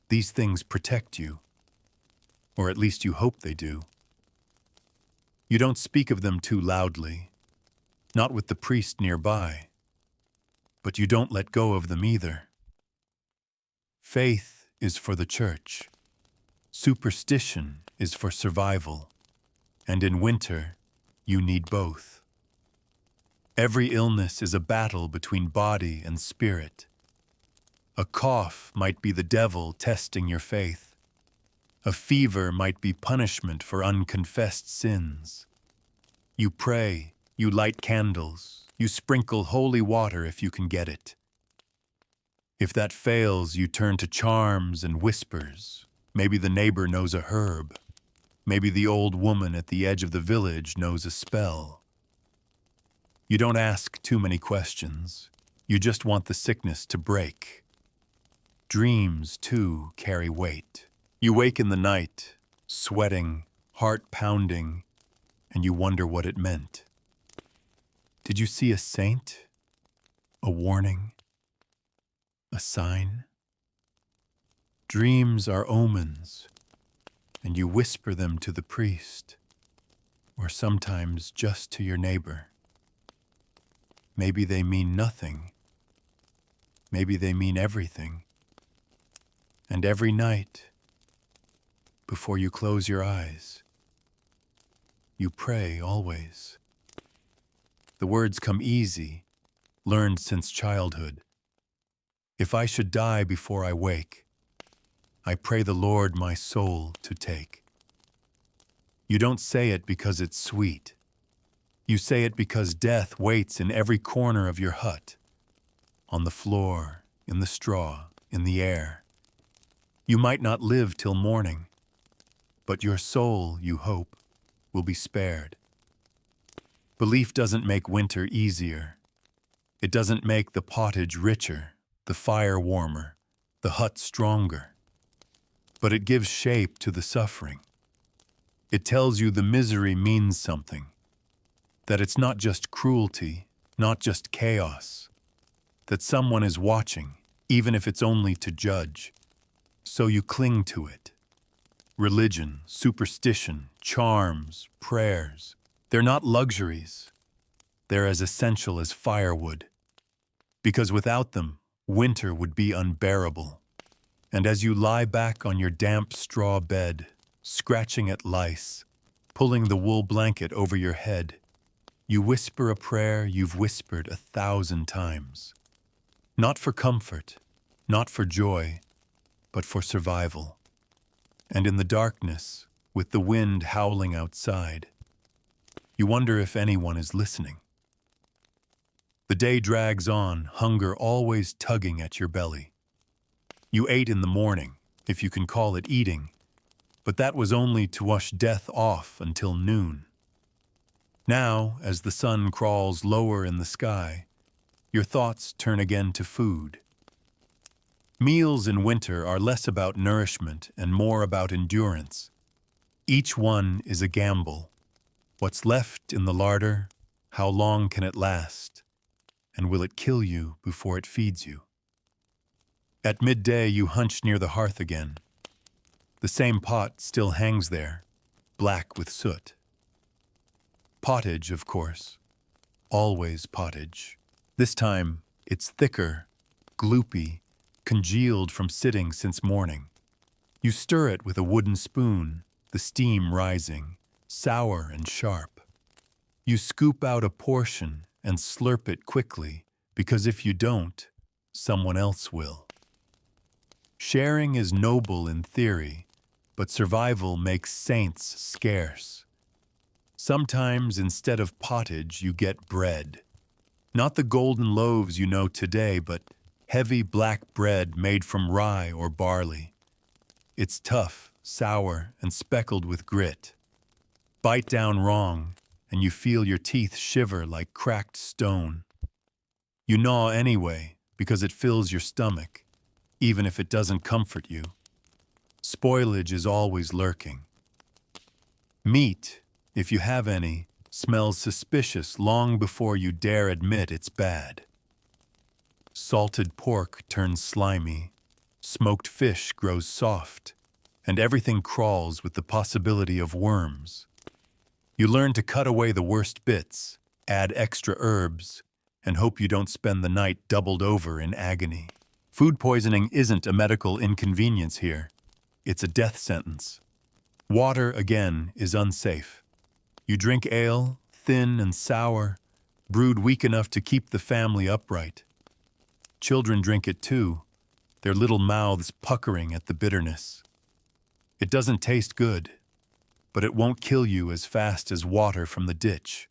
S1: These things protect you, or at least you hope they do. You don't speak of them too loudly, not with the priest nearby, but you don't let go of them either. Faith is for the church. Superstition is for survival, and in winter, you need both. Every illness is a battle between body and spirit. A cough might be the devil testing your faith. A fever might be punishment for unconfessed sins. You pray, you light candles, you sprinkle holy water if you can get it. If that fails, you turn to charms and whispers. Maybe the neighbor knows a herb. Maybe the old woman at the edge of the village knows a spell. You don't ask too many questions. You just want the sickness to break. Dreams, too, carry weight. You wake in the night, sweating, heart pounding, and you wonder what it meant. Did you see a saint? A warning? A sign? Dreams are omens, and you whisper them to the priest, or sometimes just to your neighbor. Maybe they mean nothing. Maybe they mean everything. And every night, before you close your eyes, you pray always. The words come easy, learned since childhood. If I should die before I wake, I pray the Lord my soul to take. You don't say it because it's sweet. You say it because death waits in every corner of your hut, on the floor, in the straw, in the air. You might not live till morning, but your soul, you hope, will be spared. Belief doesn't make winter easier. It doesn't make the pottage richer, the fire warmer, the hut stronger. But it gives shape to the suffering. It tells you the misery means something, that it's not just cruelty, not just chaos, that someone is watching, even if it's only to judge. So you cling to it. Religion, superstition, charms, prayers, they're not luxuries. They're as essential as firewood. Because without them, winter would be unbearable. And as you lie back on your damp straw bed, scratching at lice, pulling the wool blanket over your head, you whisper a prayer you've whispered 1,000 times. Not for comfort, not for joy, but for survival. And in the darkness, with the wind howling outside, you wonder if anyone is listening. The day drags on, hunger always tugging at your belly. You ate in the morning, if you can call it eating, but that was only to wash death off until noon. Now, as the sun crawls lower in the sky, your thoughts turn again to food. Meals in winter are less about nourishment and more about endurance. Each one is a gamble. What's left in the larder? How long can it last? And will it kill you before it feeds you? At midday, you hunch near the hearth again. The same pot still hangs there, black with soot. Pottage, of course. Always pottage. This time, it's thicker, gloopy, congealed from sitting since morning. You stir it with a wooden spoon, the steam rising, sour and sharp. You scoop out a portion and slurp it quickly, because if you don't, someone else will. Sharing is noble in theory, but survival makes saints scarce. Sometimes instead of pottage, you get bread. Not the golden loaves you know today, but heavy black bread made from rye or barley. It's tough, sour, and speckled with grit. Bite down wrong, and you feel your teeth shiver like cracked stone. You gnaw anyway, because it fills your stomach, even if it doesn't comfort you. Spoilage is always lurking. Meat, if you have any, smells suspicious long before you dare admit it's bad. Salted pork turns slimy, smoked fish grows soft, and everything crawls with the possibility of worms. You learn to cut away the worst bits, add extra herbs, and hope you don't spend the night doubled over in agony. Food poisoning isn't a medical inconvenience here. It's a death sentence. Water, again, is unsafe. You drink ale, thin and sour, brewed weak enough to keep the family upright. Children drink it too, their little mouths puckering at the bitterness. It doesn't taste good, but it won't kill you as fast as water from the ditch.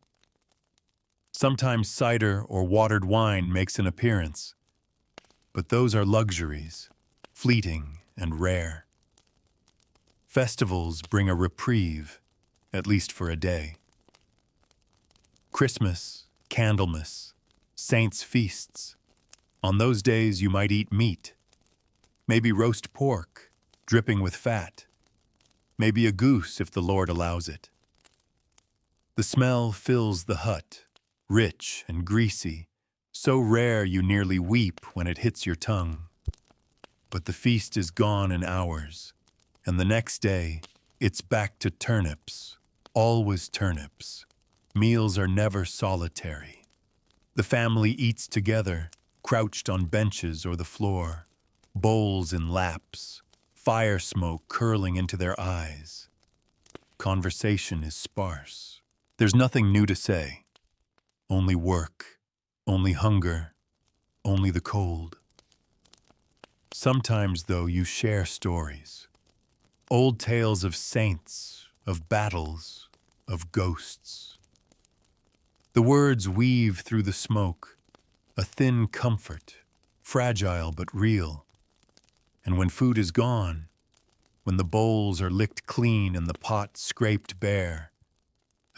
S1: Sometimes cider or watered wine makes an appearance, but those are luxuries, fleeting and rare. Festivals bring a reprieve, at least for a day. Christmas, Candlemas, saints' feasts. On those days you might eat meat, maybe roast pork, dripping with fat, maybe a goose if the Lord allows it. The smell fills the hut, rich and greasy, so rare you nearly weep when it hits your tongue. But the feast is gone in hours, and the next day, it's back to turnips, always turnips. Meals are never solitary. The family eats together, crouched on benches or the floor, bowls in laps, fire smoke curling into their eyes. Conversation is sparse. There's nothing new to say. Only work, only hunger, only the cold. Sometimes, though, you share stories. Old tales of saints, of battles, of ghosts. The words weave through the smoke, a thin comfort, fragile but real. And when food is gone, when the bowls are licked clean and the pot scraped bare,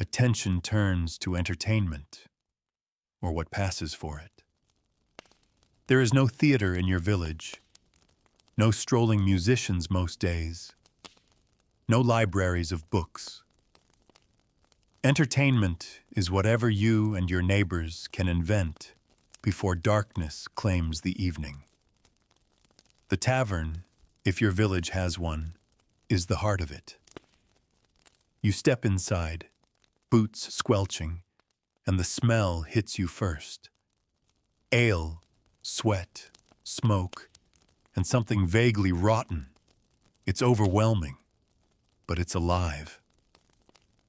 S1: attention turns to entertainment, or what passes for it. There is no theater in your village, no strolling musicians most days, no libraries of books. Entertainment is whatever you and your neighbors can invent before darkness claims the evening. The tavern, if your village has one, is the heart of it. You step inside, boots squelching, and the smell hits you first. Ale, sweat, smoke, and something vaguely rotten. It's overwhelming, but it's alive.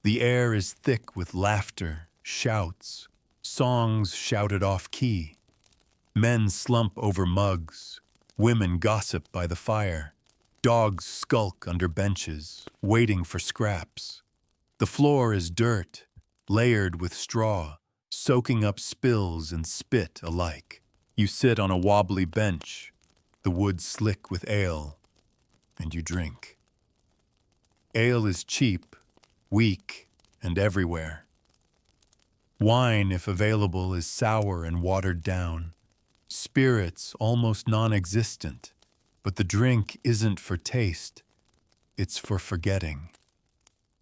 S1: The air is thick with laughter, shouts, songs shouted off-key. Men slump over mugs, women gossip by the fire, dogs skulk under benches, waiting for scraps. The floor is dirt, layered with straw, soaking up spills and spit alike. You sit on a wobbly bench, the wood slick with ale, and you drink. Ale is cheap, weak, and everywhere. Wine, if available, is sour and watered down. Spirits almost non-existent, but the drink isn't for taste, it's for forgetting.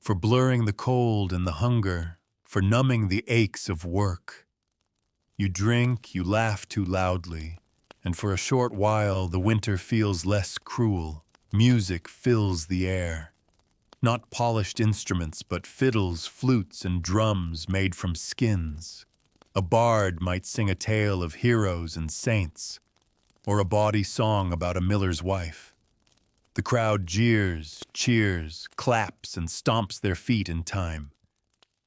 S1: For blurring the cold and the hunger, for numbing the aches of work. You drink, you laugh too loudly, and for a short while the winter feels less cruel, Music fills the air. Not polished instruments, but fiddles, flutes, and drums made from skins. A bard might sing a tale of heroes and saints, or a bawdy song about a miller's wife. The crowd jeers, cheers, claps, and stomps their feet in time.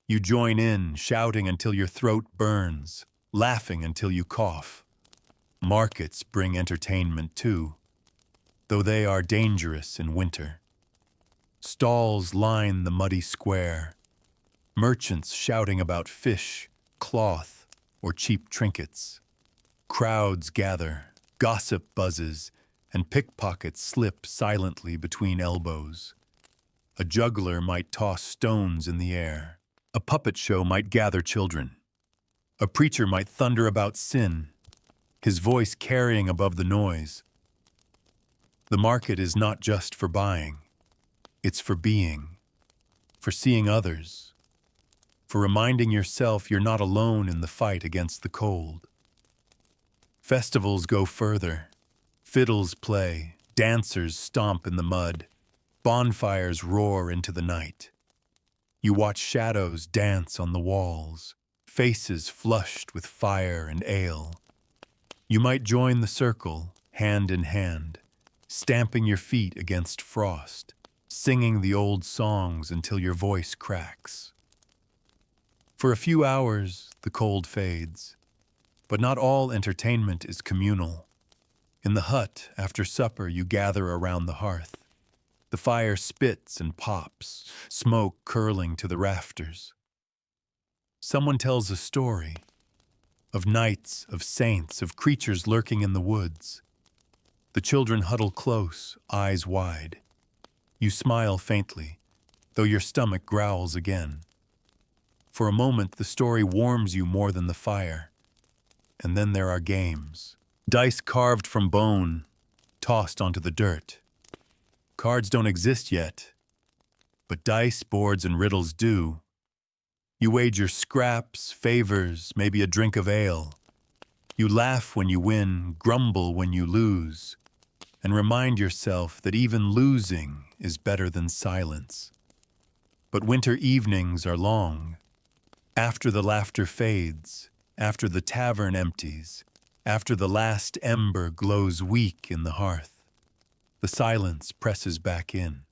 S1: You join in, shouting until your throat burns, laughing until you cough. Markets bring entertainment too, though they are dangerous in winter. Stalls line the muddy square, merchants shouting about fish, cloth, or cheap trinkets. Crowds gather, gossip buzzes, and pickpockets slip silently between elbows. A juggler might toss stones in the air. A puppet show might gather children. A preacher might thunder about sin, his voice carrying above the noise. The market is not just for buying. It's for being, for seeing others, for reminding yourself you're not alone in the fight against the cold. Festivals go further. Fiddles play, dancers stomp in the mud, bonfires roar into the night. You watch shadows dance on the walls, faces flushed with fire and ale. You might join the circle, hand in hand, stamping your feet against frost, singing the old songs until your voice cracks. For a few hours, the cold fades, but not all entertainment is communal. In the hut, after supper, you gather around the hearth. The fire spits and pops, smoke curling to the rafters. Someone tells a story of knights, of saints, of creatures lurking in the woods. The children huddle close, eyes wide. You smile faintly, though your stomach growls again. For a moment, the story warms you more than the fire. And then there are games. Dice carved from bone, tossed onto the dirt. Cards don't exist yet, but dice, boards, and riddles do. You wager scraps, favors, maybe a drink of ale. You laugh when you win, grumble when you lose, and remind yourself that even losing is better than silence. But winter evenings are long. After the laughter fades, after the tavern empties, after the last ember glows weak in the hearth, the silence presses back in.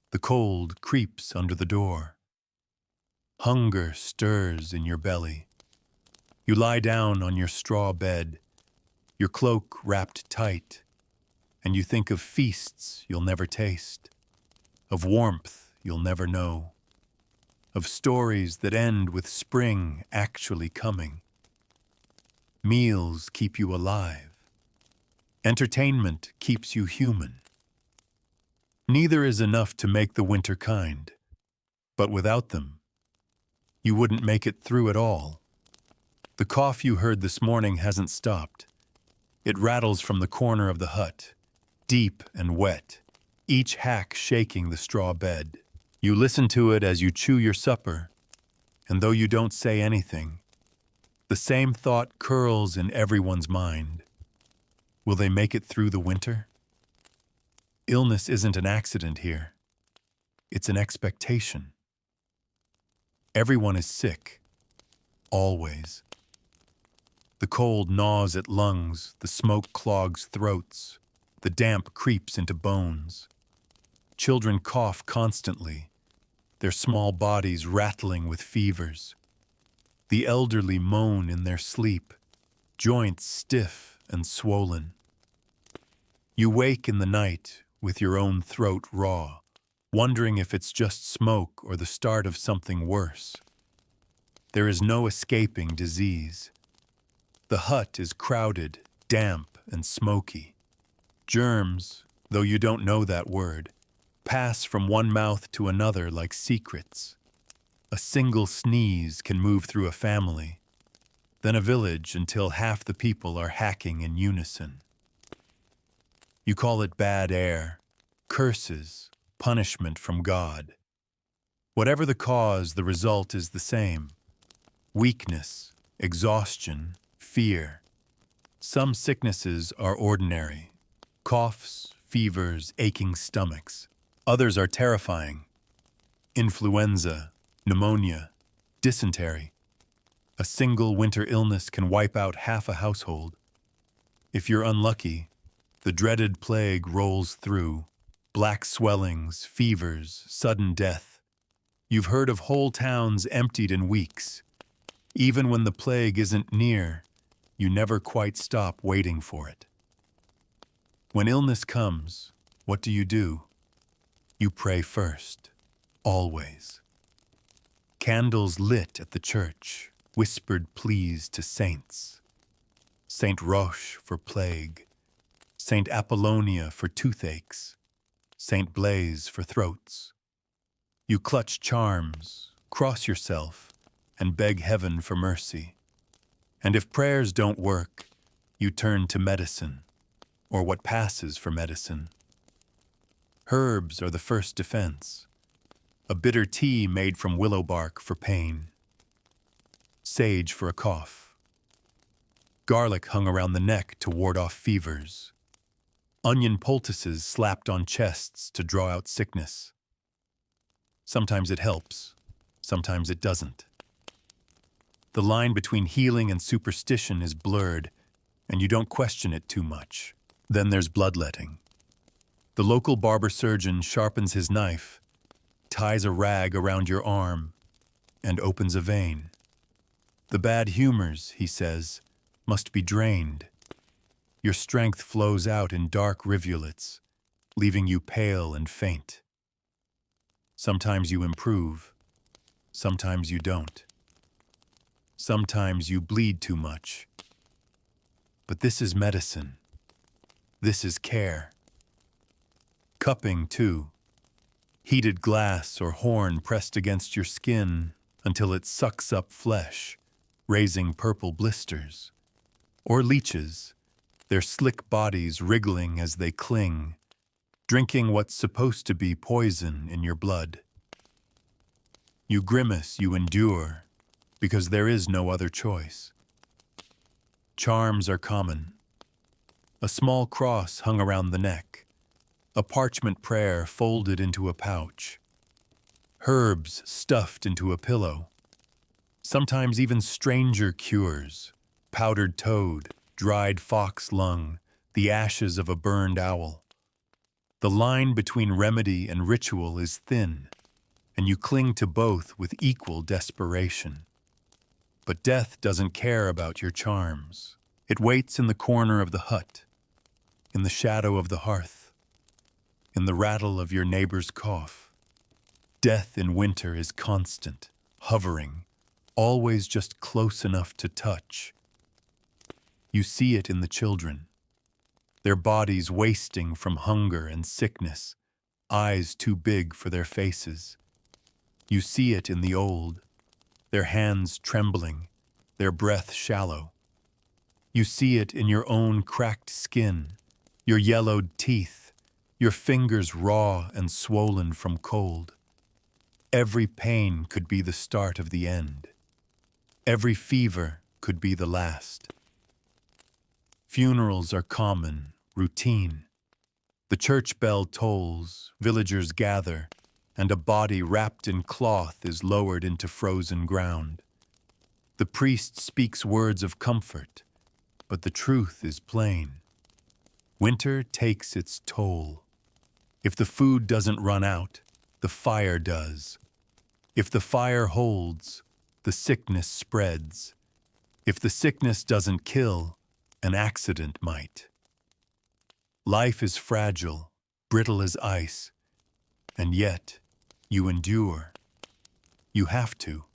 S1: The cold creeps under the door. Hunger stirs in your belly. You lie down on your straw bed, your cloak wrapped tight, and you think of feasts you'll never taste, of warmth you'll never know, of stories that end with spring actually coming. Meals keep you alive. Entertainment keeps you human. Neither is enough to make the winter kind, but without them, you wouldn't make it through at all. The cough you heard this morning hasn't stopped. It rattles from the corner of the hut, deep and wet, each hack shaking the straw bed. You listen to it as you chew your supper, and though you don't say anything, the same thought curls in everyone's mind. Will they make it through the winter? Illness isn't an accident here. It's an expectation. Everyone is sick, always. The cold gnaws at lungs, the smoke clogs throats, the damp creeps into bones. Children cough constantly, their small bodies rattling with fevers. The elderly moan in their sleep, joints stiff and swollen. You wake in the night with your own throat raw, wondering if it's just smoke or the start of something worse. There is no escaping disease. The hut is crowded, damp, and smoky. Germs, though you don't know that word, pass from one mouth to another like secrets. A single sneeze can move through a family, then a village until half the people are hacking in unison. You call it bad air, curses, punishment from God. Whatever the cause, the result is the same. Weakness, exhaustion, fear. Some sicknesses are ordinary. Coughs, fevers, aching stomachs. Others are terrifying. Influenza, pneumonia, dysentery. A single winter illness can wipe out half a household. If you're unlucky, the dreaded plague rolls through. Black swellings, fevers, sudden death. You've heard of whole towns emptied in weeks. Even when the plague isn't near, you never quite stop waiting for it. When illness comes, what do? You pray first, always. Candles lit at the church, whispered pleas to saints. Saint Roche for plague, Saint Apollonia for toothaches, Saint Blaise for throats. You clutch charms, cross yourself, and beg heaven for mercy. And if prayers don't work, you turn to medicine, or what passes for medicine. Herbs are the first defense. A bitter tea made from willow bark for pain. Sage for a cough. Garlic hung around the neck to ward off fevers. Onion poultices slapped on chests to draw out sickness. Sometimes it helps, sometimes it doesn't. The line between healing and superstition is blurred, and you don't question it too much. Then there's bloodletting. The local barber surgeon sharpens his knife, ties a rag around your arm, and opens a vein. The bad humors, he says, must be drained. Your strength flows out in dark rivulets, leaving you pale and faint. Sometimes you improve, sometimes you don't. Sometimes you bleed too much. But this is medicine. This is care. Cupping, too. Heated glass or horn pressed against your skin until it sucks up flesh, raising purple blisters. Or leeches, their slick bodies wriggling as they cling, drinking what's supposed to be poison in your blood. You grimace, you endure, because there is no other choice. Charms are common. A small cross hung around the neck, a parchment prayer folded into a pouch, herbs stuffed into a pillow, sometimes even stranger cures, powdered toad, dried fox lung, the ashes of a burned owl. The line between remedy and ritual is thin, and you cling to both with equal desperation. But death doesn't care about your charms. It waits in the corner of the hut, in the shadow of the hearth, in the rattle of your neighbor's cough. Death in winter is constant, hovering, always just close enough to touch. You see it in the children, their bodies wasting from hunger and sickness, eyes too big for their faces. You see it in the old, their hands trembling, their breath shallow. You see it in your own cracked skin, your yellowed teeth, your fingers raw and swollen from cold. Every pain could be the start of the end. Every fever could be the last. Funerals are common, routine. The church bell tolls, villagers gather, and a body wrapped in cloth is lowered into frozen ground. The priest speaks words of comfort, but the truth is plain. Winter takes its toll. If the food doesn't run out, the fire does. If the fire holds, the sickness spreads. If the sickness doesn't kill, an accident might. Life is fragile, brittle as ice, and yet you endure. You have to.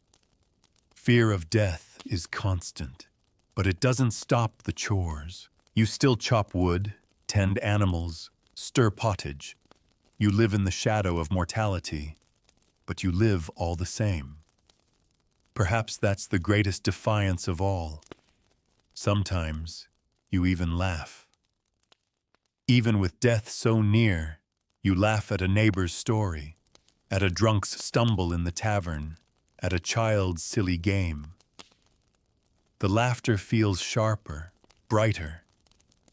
S1: Fear of death is constant, but it doesn't stop the chores. You still chop wood, tend animals, stir pottage. You live in the shadow of mortality, but you live all the same. Perhaps that's the greatest defiance of all. Sometimes you even laugh. Even with death so near, you laugh at a neighbor's story, at a drunk's stumble in the tavern, at a child's silly game. The laughter feels sharper, brighter,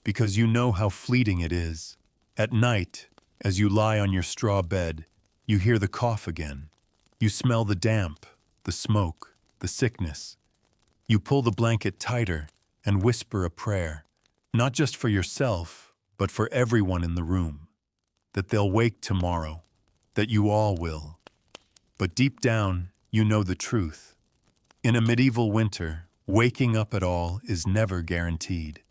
S1: because you know how fleeting it is. At night, as you lie on your straw bed, you hear the cough again. You smell the damp, the smoke, the sickness. You pull the blanket tighter and whisper a prayer, not just for yourself, but for everyone in the room, that they'll wake tomorrow, that you all will. But deep down, you know the truth. In a medieval winter, waking up at all is never guaranteed.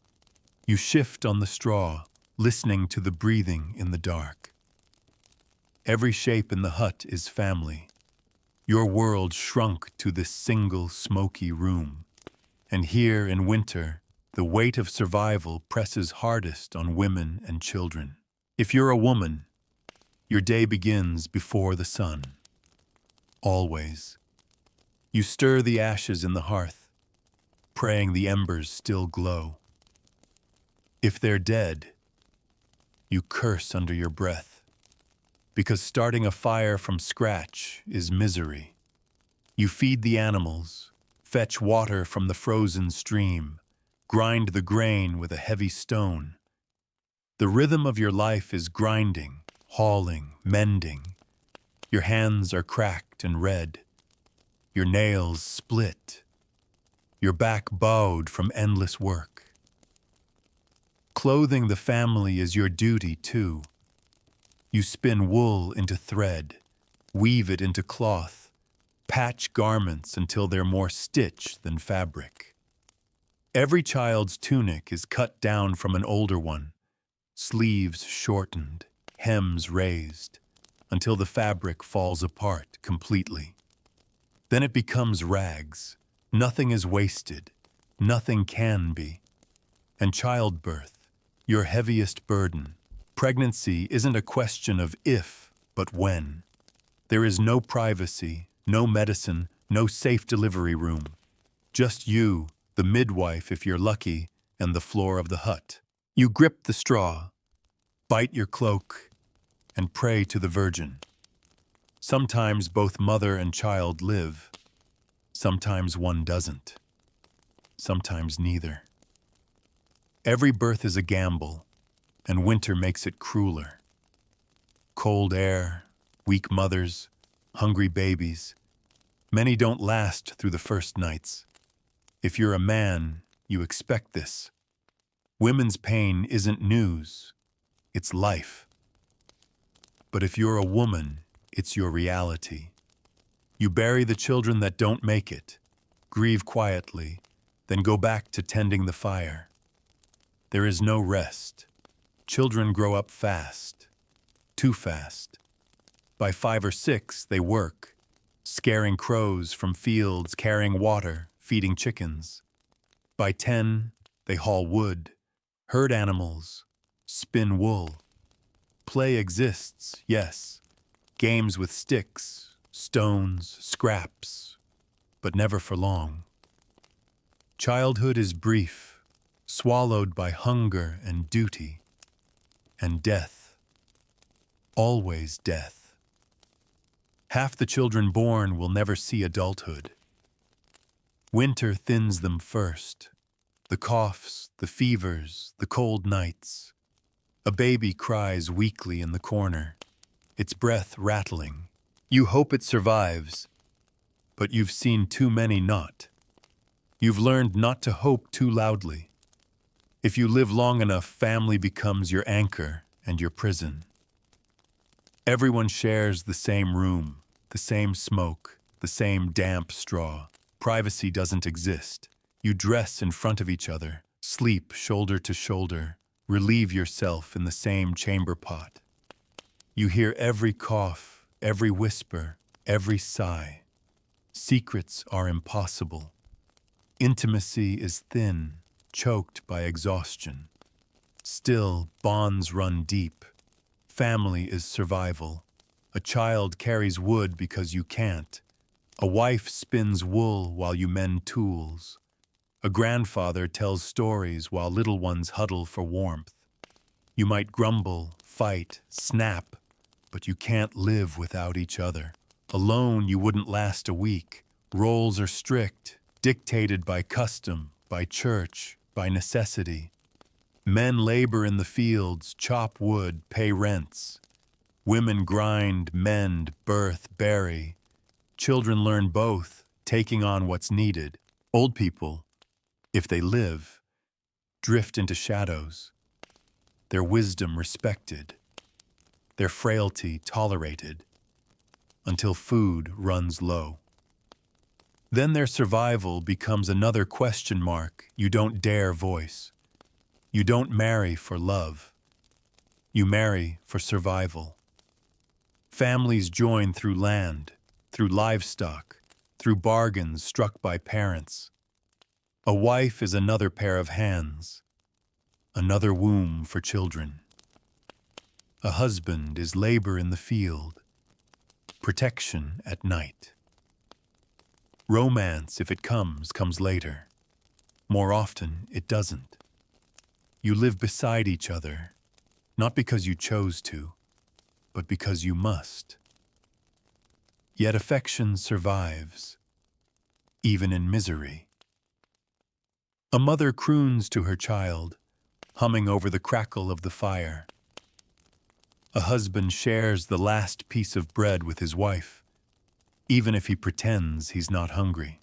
S1: You shift on the straw, listening to the breathing in the dark. Every shape in the hut is family. Your world shrunk to this single smoky room. And here in winter, the weight of survival presses hardest on women and children. If you're a woman, your day begins before the sun. Always. You stir the ashes in the hearth, praying the embers still glow. If they're dead, you curse under your breath, because starting a fire from scratch is misery. You feed the animals, fetch water from the frozen stream, grind the grain with a heavy stone. The rhythm of your life is grinding, hauling, mending. Your hands are cracked and red. Your nails split. Your back bowed from endless work. Clothing the family is your duty, too. You spin wool into thread, weave it into cloth, patch garments until they're more stitch than fabric. Every child's tunic is cut down from an older one, sleeves shortened, hems raised, until the fabric falls apart completely. Then it becomes rags. Nothing is wasted. Nothing can be. And childbirth, your heaviest burden. Pregnancy isn't a question of if, but when. There is no privacy, no medicine, no safe delivery room. Just you, the midwife if you're lucky, and the floor of the hut. You grip the straw, bite your cloak, and pray to the Virgin. Sometimes both mother and child live. Sometimes one doesn't. Sometimes neither. Every birth is a gamble, and winter makes it crueler. Cold air, weak mothers, hungry babies. Many don't last through the first nights. If you're a man, you expect this. Women's pain isn't news, it's life. But if you're a woman, it's your reality. You bury the children that don't make it, grieve quietly, then go back to tending the fire. There is no rest. Children grow up fast, too fast. By 5 or 6, they work, scaring crows from fields, carrying water, feeding chickens. By 10, they haul wood, herd animals, spin wool. Play exists, yes. Games with sticks, stones, scraps, but never for long. Childhood is brief, swallowed by hunger and duty, and death. Always death. Half the children born will never see adulthood. Winter thins them first. The coughs, the fevers, the cold nights. A baby cries weakly in the corner, its breath rattling. You hope it survives, but you've seen too many not. You've learned not to hope too loudly. If you live long enough, family becomes your anchor and your prison. Everyone shares the same room, the same smoke, the same damp straw. Privacy doesn't exist. You dress in front of each other, sleep shoulder to shoulder, relieve yourself in the same chamber pot. You hear every cough, every whisper, every sigh. Secrets are impossible. Intimacy is thin, choked by exhaustion. Still, bonds run deep. Family is survival. A child carries wood because you can't. A wife spins wool while you mend tools. A grandfather tells stories while little ones huddle for warmth. You might grumble, fight, snap, but you can't live without each other. Alone, you wouldn't last a week. Roles are strict, dictated by custom, by church, by necessity. Men labor in the fields, chop wood, pay rents. Women grind, mend, birth, bury. Children learn both, taking on what's needed. Old people, if they live, drift into shadows, their wisdom respected, their frailty tolerated, until food runs low. Then their survival becomes another question mark you don't dare voice. You don't marry for love. You marry for survival. Families join through land, through livestock, through bargains struck by parents. A wife is another pair of hands, another womb for children. A husband is labor in the field, protection at night. Romance, if it comes later. More often, it doesn't. You live beside each other, not because you chose to, but because you must. Yet affection survives, even in misery. A mother croons to her child, humming over the crackle of the fire. A husband shares the last piece of bread with his wife, even if he pretends he's not hungry.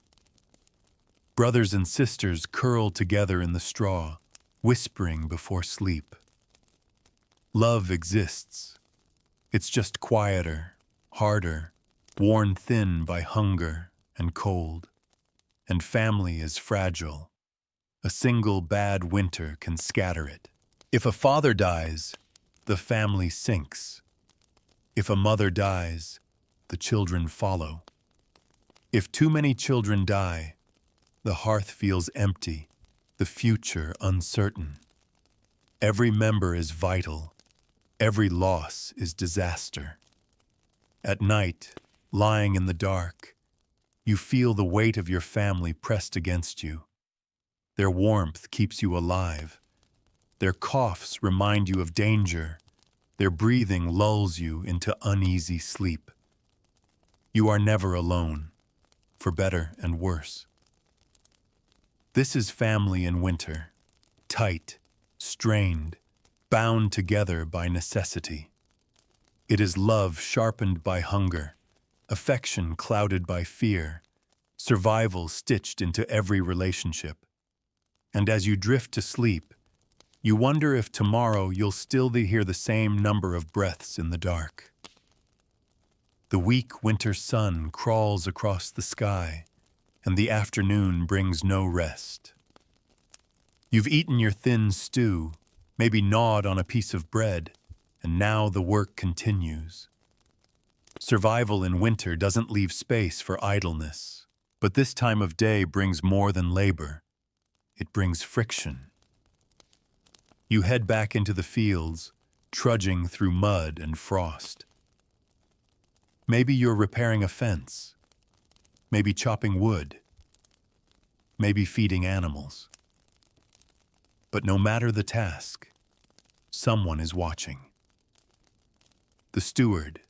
S1: Brothers and sisters curl together in the straw, whispering before sleep. Love exists. It's just quieter, harder, worn thin by hunger and cold. And family is fragile. A single bad winter can scatter it. If a father dies, the family sinks. If a mother dies, the children follow. If too many children die, the hearth feels empty, the future uncertain. Every member is vital. Every loss is disaster. At night, lying in the dark, you feel the weight of your family pressed against you. Their warmth keeps you alive. Their coughs remind you of danger. Their breathing lulls you into uneasy sleep. You are never alone, for better and worse. This is family in winter, tight, strained, bound together by necessity. It is love sharpened by hunger, affection clouded by fear, survival stitched into every relationship. And as you drift to sleep, you wonder if tomorrow you'll still hear the same number of breaths in the dark. The weak winter sun crawls across the sky, and the afternoon brings no rest. You've eaten your thin stew, maybe gnawed on a piece of bread, and now the work continues. Survival in winter doesn't leave space for idleness, but this time of day brings more than labor. It brings friction. You head back into the fields, trudging through mud and frost. Maybe you're repairing a fence, maybe chopping wood, maybe feeding animals. But no matter the task, someone is watching. The steward,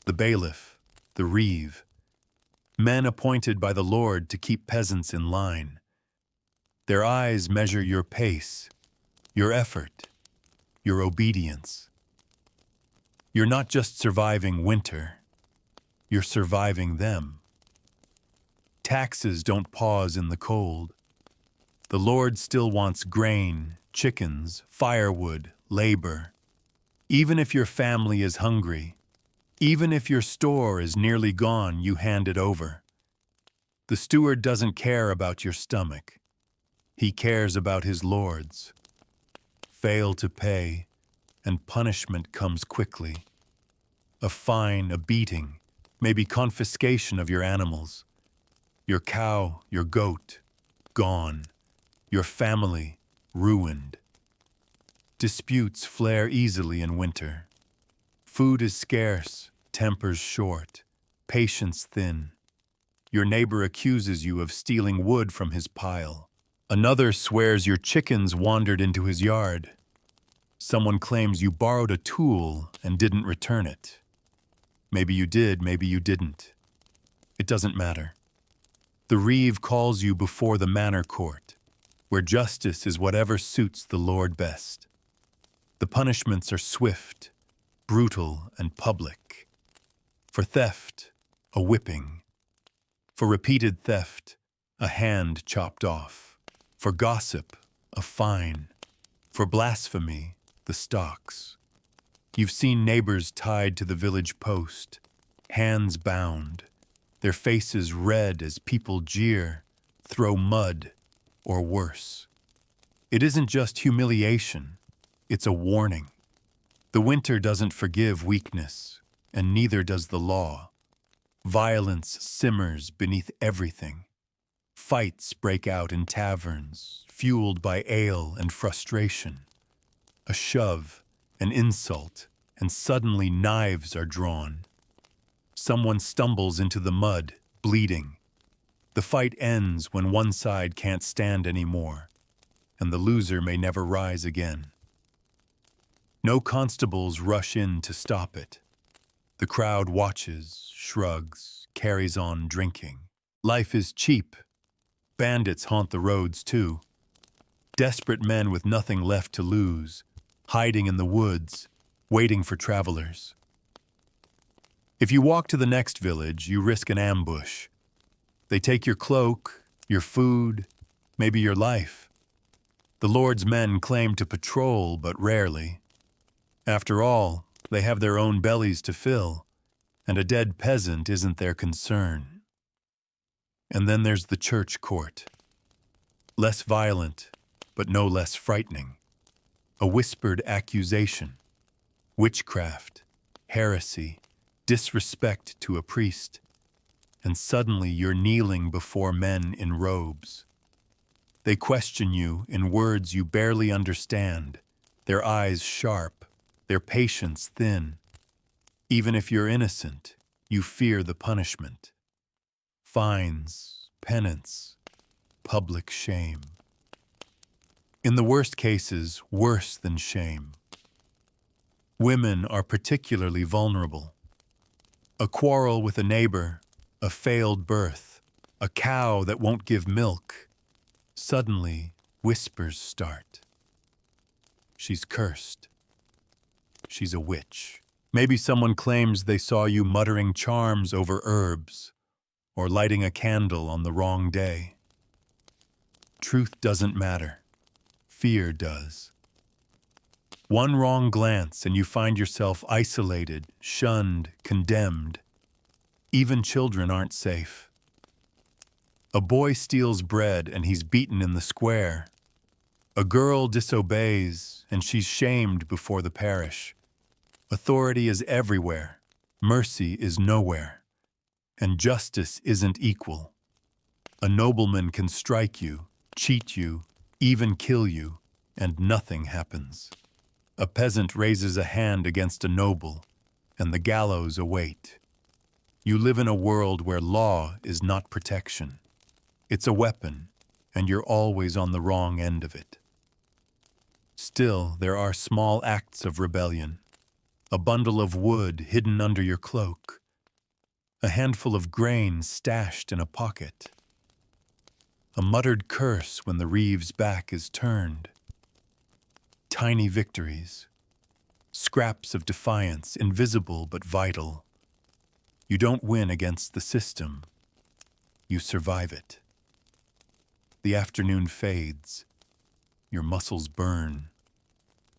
S1: the bailiff, the reeve, men appointed by the Lord to keep peasants in line. Their eyes measure your pace, your effort, your obedience. You're not just surviving winter, you're surviving them. Taxes don't pause in the cold. The Lord still wants grain, chickens, firewood, labor. Even if your family is hungry, even if your store is nearly gone, you hand it over. The steward doesn't care about your stomach. He cares about his Lord's. Fail to pay, and punishment comes quickly. A fine, a beating, maybe confiscation of your animals. Your cow, your goat, gone. Your family, ruined. Disputes flare easily in winter. Food is scarce, tempers short, patience thin. Your neighbor accuses you of stealing wood from his pile. Another swears your chickens wandered into his yard. Someone claims you borrowed a tool and didn't return it. Maybe you did, maybe you didn't. It doesn't matter. The reeve calls you before the manor court. where justice is whatever suits the Lord best. The punishments are swift, brutal, and public. For theft, a whipping. For repeated theft, a hand chopped off. For gossip, a fine. For blasphemy, the stocks. You've seen neighbors tied to the village post, hands bound, their faces red as people jeer, throw mud, or worse. It isn't just humiliation, it's a warning. The winter doesn't forgive weakness, and neither does the law. Violence simmers beneath everything. Fights break out in taverns, fueled by ale and frustration. A shove, an insult, and suddenly knives are drawn. Someone stumbles into the mud, bleeding. The fight ends when one side can't stand anymore, and the loser may never rise again. No constables rush in to stop it. The crowd watches, shrugs, carries on drinking. Life is cheap. Bandits haunt the roads too. Desperate men with nothing left to lose, hiding in the woods, waiting for travelers. If you walk to the next village, you risk an ambush. They take your cloak, your food, maybe your life. The Lord's men claim to patrol, but rarely. After all, they have their own bellies to fill, and a dead peasant isn't their concern. And then there's the church court. Less violent, but no less frightening. A whispered accusation. Witchcraft, heresy, disrespect to a priest. And suddenly you're kneeling before men in robes. They question you in words you barely understand, their eyes sharp, their patience thin. Even if you're innocent, you fear the punishment. Fines, penance, public shame. In the worst cases, worse than shame. Women are particularly vulnerable. A quarrel with a neighbor, a failed birth, a cow that won't give milk. Suddenly, whispers start. She's cursed. She's a witch. Maybe someone claims they saw you muttering charms over herbs, or lighting a candle on the wrong day. Truth doesn't matter. Fear does. One wrong glance and you find yourself isolated, shunned, condemned. Even children aren't safe. A boy steals bread and he's beaten in the square. A girl disobeys and she's shamed before the parish. Authority is everywhere. Mercy is nowhere. And justice isn't equal. A nobleman can strike you, cheat you, even kill you, and nothing happens. A peasant raises a hand against a noble, and the gallows await. You live in a world where law is not protection. It's a weapon, and you're always on the wrong end of it. Still, there are small acts of rebellion. A bundle of wood hidden under your cloak. A handful of grain stashed in a pocket. A muttered curse when the reeve's back is turned. Tiny victories. Scraps of defiance, invisible but vital. You don't win against the system. You survive it. The afternoon fades. Your muscles burn.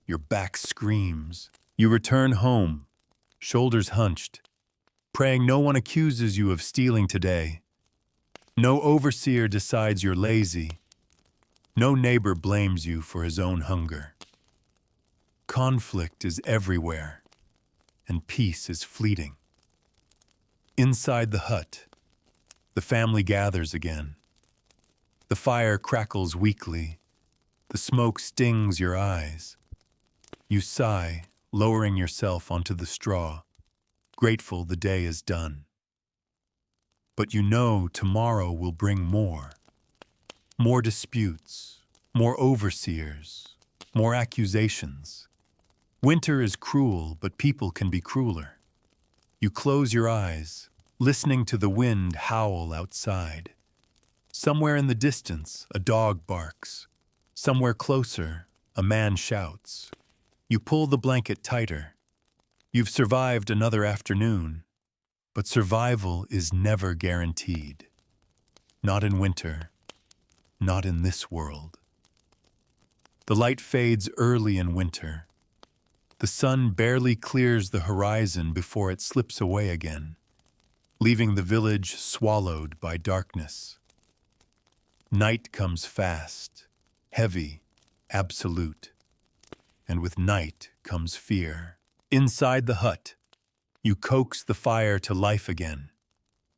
S1: Your back screams. You return home, shoulders hunched, praying no one accuses you of stealing today. No overseer decides you're lazy. No neighbor blames you for his own hunger. Conflict is everywhere, and peace is fleeting. Inside the hut, the family gathers again. The fire crackles weakly. The smoke stings your eyes. You sigh, lowering yourself onto the straw, grateful the day is done. But you know tomorrow will bring more. More disputes, more overseers, more accusations. Winter is cruel, but people can be crueler. You close your eyes, listening to the wind howl outside. Somewhere in the distance, a dog barks. Somewhere closer, a man shouts. You pull the blanket tighter. You've survived another afternoon, but survival is never guaranteed. Not in winter, not in this world. The light fades early in winter. The sun barely clears the horizon before it slips away again, leaving the village swallowed by darkness. Night comes fast, heavy, absolute. And with night comes fear. Inside the hut, you coax the fire to life again.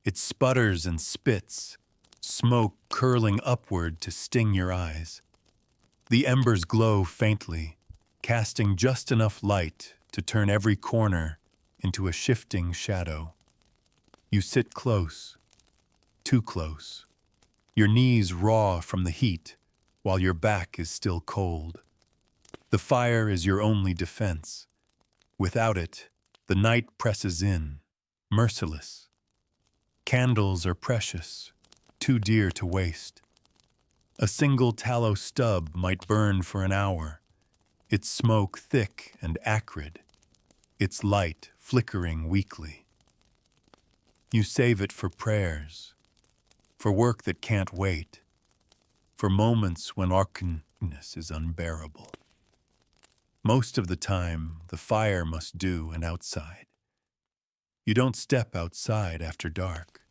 S1: It sputters and spits, smoke curling upward to sting your eyes. The embers glow faintly, casting just enough light to turn every corner into a shifting shadow. You sit close, too close, your knees raw from the heat while your back is still cold. The fire is your only defense. Without it, the night presses in, merciless. Candles are precious, too dear to waste. A single tallow stub might burn for an hour, its smoke thick and acrid, its light flickering weakly. You save it for prayers, for work that can't wait, for moments when darkness is unbearable. Most of the time, the fire must do and outside. You don't step outside after dark,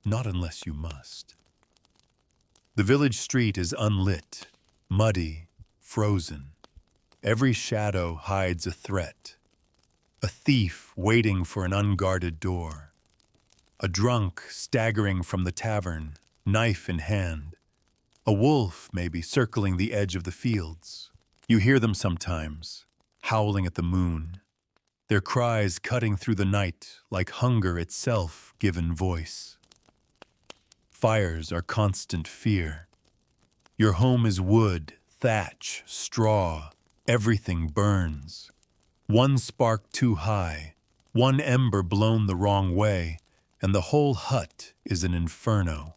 S1: not unless you must. The village street is unlit, muddy, frozen. Every shadow hides a threat. A thief waiting for an unguarded door. A drunk staggering from the tavern, knife in hand. A wolf maybe circling the edge of the fields. You hear them sometimes, howling at the moon, their cries cutting through the night like hunger itself given voice. Fires are constant fear. Your home is wood, thatch, straw, everything burns. One spark too high, one ember blown the wrong way, and the whole hut is an inferno.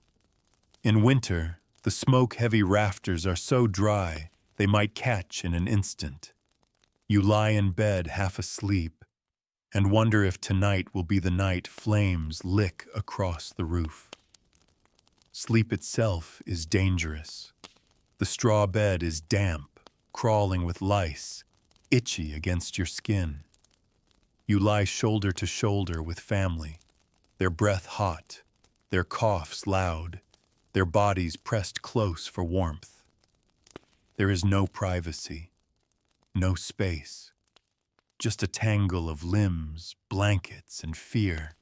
S1: In winter, the smoke-heavy rafters are so dry they might catch in an instant. You lie in bed half asleep and wonder if tonight will be the night flames lick across the roof. Sleep itself is dangerous. The straw bed is damp, crawling with lice, itchy against your skin. You lie shoulder to shoulder with family, their breath hot, their coughs loud, their bodies pressed close for warmth. There is no privacy, no space, just a tangle of limbs, blankets, and fear.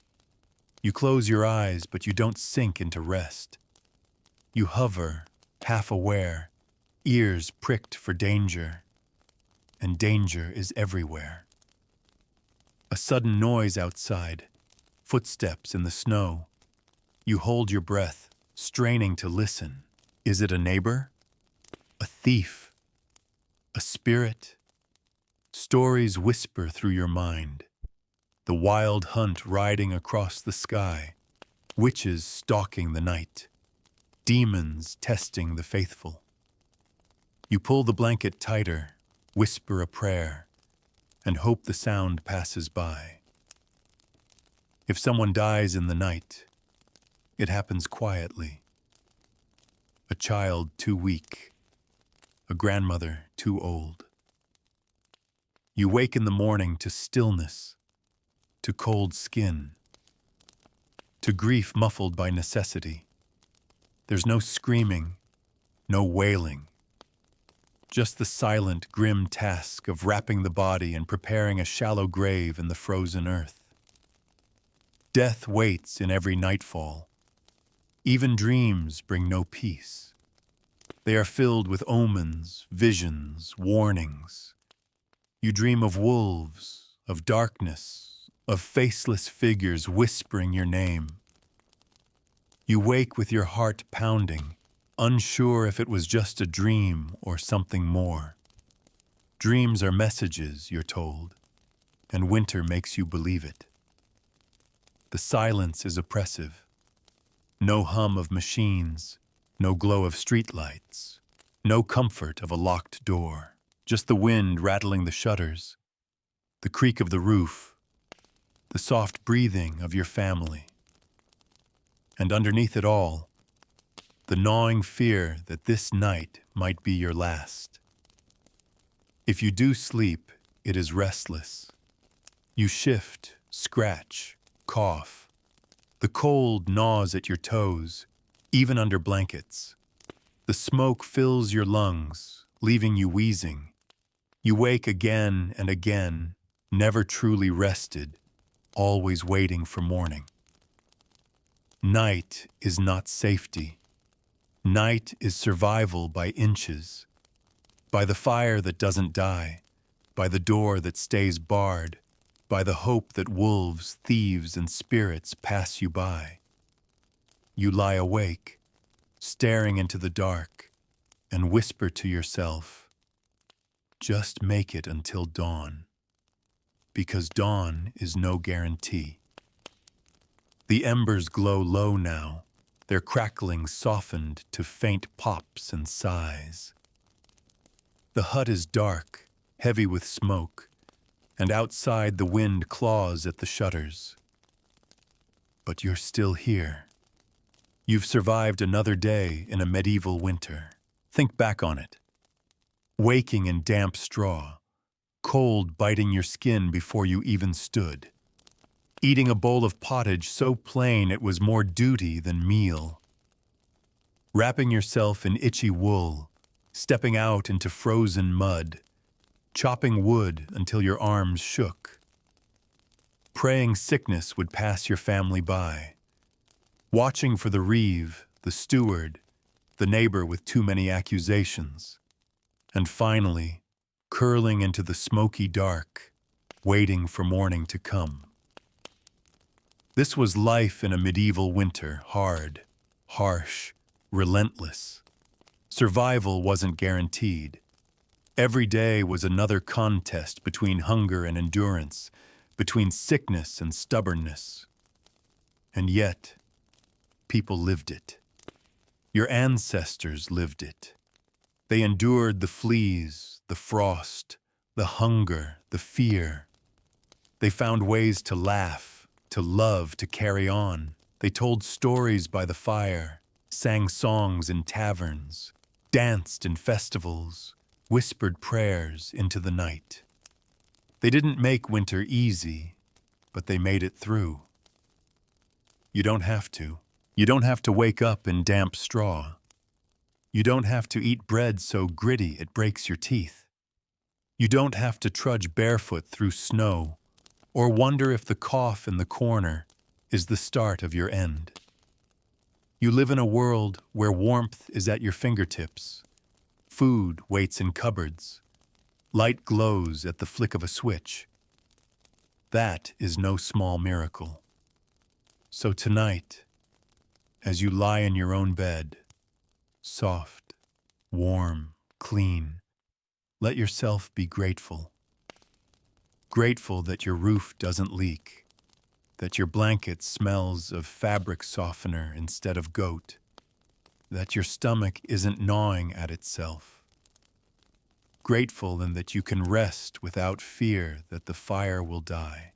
S1: You close your eyes, but you don't sink into rest. You hover, half aware, ears pricked for danger, and danger is everywhere. A sudden noise outside, footsteps in the snow. You hold your breath, straining to listen. Is it a neighbor? A thief? A spirit? Stories whisper through your mind. The wild hunt riding across the sky, witches stalking the night, demons testing the faithful. You pull the blanket tighter, whisper a prayer, and hope the sound passes by. If someone dies in the night, it happens quietly. A child too weak, a grandmother too old. You wake in the morning to stillness, to cold skin, to grief muffled by necessity. There's no screaming, no wailing, just the silent, grim task of wrapping the body and preparing a shallow grave in the frozen earth. Death waits in every nightfall. Even dreams bring no peace. They are filled with omens, visions, warnings. You dream of wolves, of darkness, of faceless figures whispering your name. You wake with your heart pounding, unsure if it was just a dream or something more. Dreams are messages, you're told, and winter makes you believe it. The silence is oppressive. No hum of machines, no glow of streetlights, No comfort of a locked door, just the wind rattling the shutters, the creak of the roof, the soft breathing of your family. And underneath it all, the gnawing fear that this night might be your last. If you do sleep, it is restless. You shift, scratch, cough. The cold gnaws at your toes, even under blankets. The smoke fills your lungs, leaving you wheezing. You wake again and again, never truly rested, always waiting for morning. Night is not safety. Night is survival by inches, by the fire that doesn't die, by the door that stays barred, by the hope that wolves, thieves, and spirits pass you by. You lie awake, staring into the dark, and whisper to yourself, just make it until dawn, because dawn is no guarantee. The embers glow low now, their crackling softened to faint pops and sighs. The hut is dark, heavy with smoke, and outside the wind claws at the shutters. But you're still here. You've survived another day in a medieval winter. Think back on it. Waking in damp straw, cold biting your skin before you even stood. Eating a bowl of pottage so plain it was more duty than meal. Wrapping yourself in itchy wool, stepping out into frozen mud, chopping wood until your arms shook. Praying sickness would pass your family by. Watching for the reeve, the steward, the neighbor with too many accusations. And finally, curling into the smoky dark, waiting for morning to come. This was life in a medieval winter, hard, harsh, relentless. Survival wasn't guaranteed. Every day was another contest between hunger and endurance, between sickness and stubbornness. And yet, people lived it. Your ancestors lived it. They endured the fleas, the frost, the hunger, the fear. They found ways to laugh, to love, to carry on. They told stories by the fire, sang songs in taverns, danced in festivals, whispered prayers into the night. They didn't make winter easy, but they made it through. You don't have to. You don't have to wake up in damp straw. You don't have to eat bread so gritty it breaks your teeth. You don't have to trudge barefoot through snow or wonder if the cough in the corner is the start of your end. You live in a world where warmth is at your fingertips. Food waits in cupboards. Light glows at the flick of a switch. That is no small miracle. So tonight, as you lie in your own bed, soft, warm, clean, let yourself be grateful. Grateful that your roof doesn't leak, that your blanket smells of fabric softener instead of goat, that your stomach isn't gnawing at itself. Grateful in that you can rest without fear that the fire will die,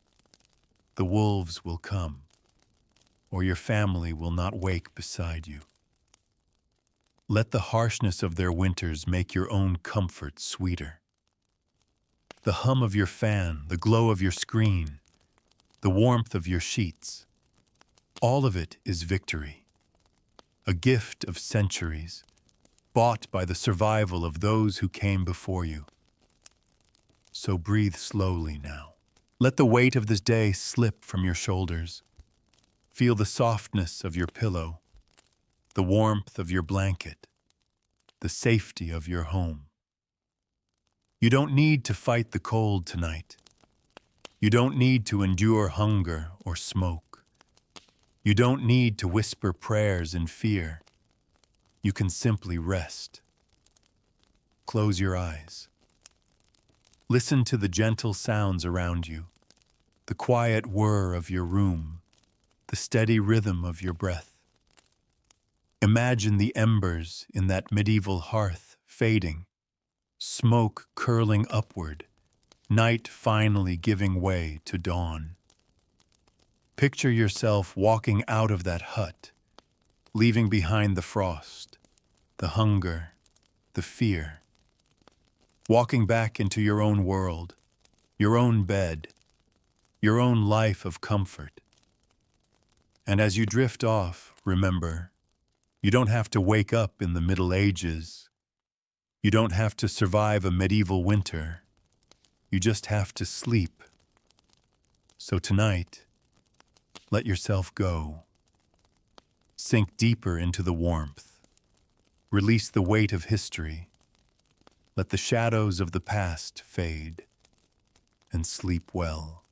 S1: the wolves will come, or your family will not wake beside you. Let the harshness of their winters make your own comfort sweeter. The hum of your fan, the glow of your screen, the warmth of your sheets, all of it is victory, a gift of centuries, bought by the survival of those who came before you. So breathe slowly now. Let the weight of this day slip from your shoulders. Feel the softness of your pillow, the warmth of your blanket, the safety of your home. You don't need to fight the cold tonight. You don't need to endure hunger or smoke. You don't need to whisper prayers in fear. You can simply rest. Close your eyes. Listen to the gentle sounds around you, the quiet whir of your room, the steady rhythm of your breath. Imagine the embers in that medieval hearth fading, smoke curling upward, night finally giving way to dawn. Picture yourself walking out of that hut, leaving behind the frost, the hunger, the fear. Walking back into your own world, your own bed, your own life of comfort. And as you drift off, remember, you don't have to wake up in the Middle Ages. You don't have to survive a medieval winter. You just have to sleep. So tonight, let yourself go. Sink deeper into the warmth. Release the weight of history. Let the shadows of the past fade. And sleep well.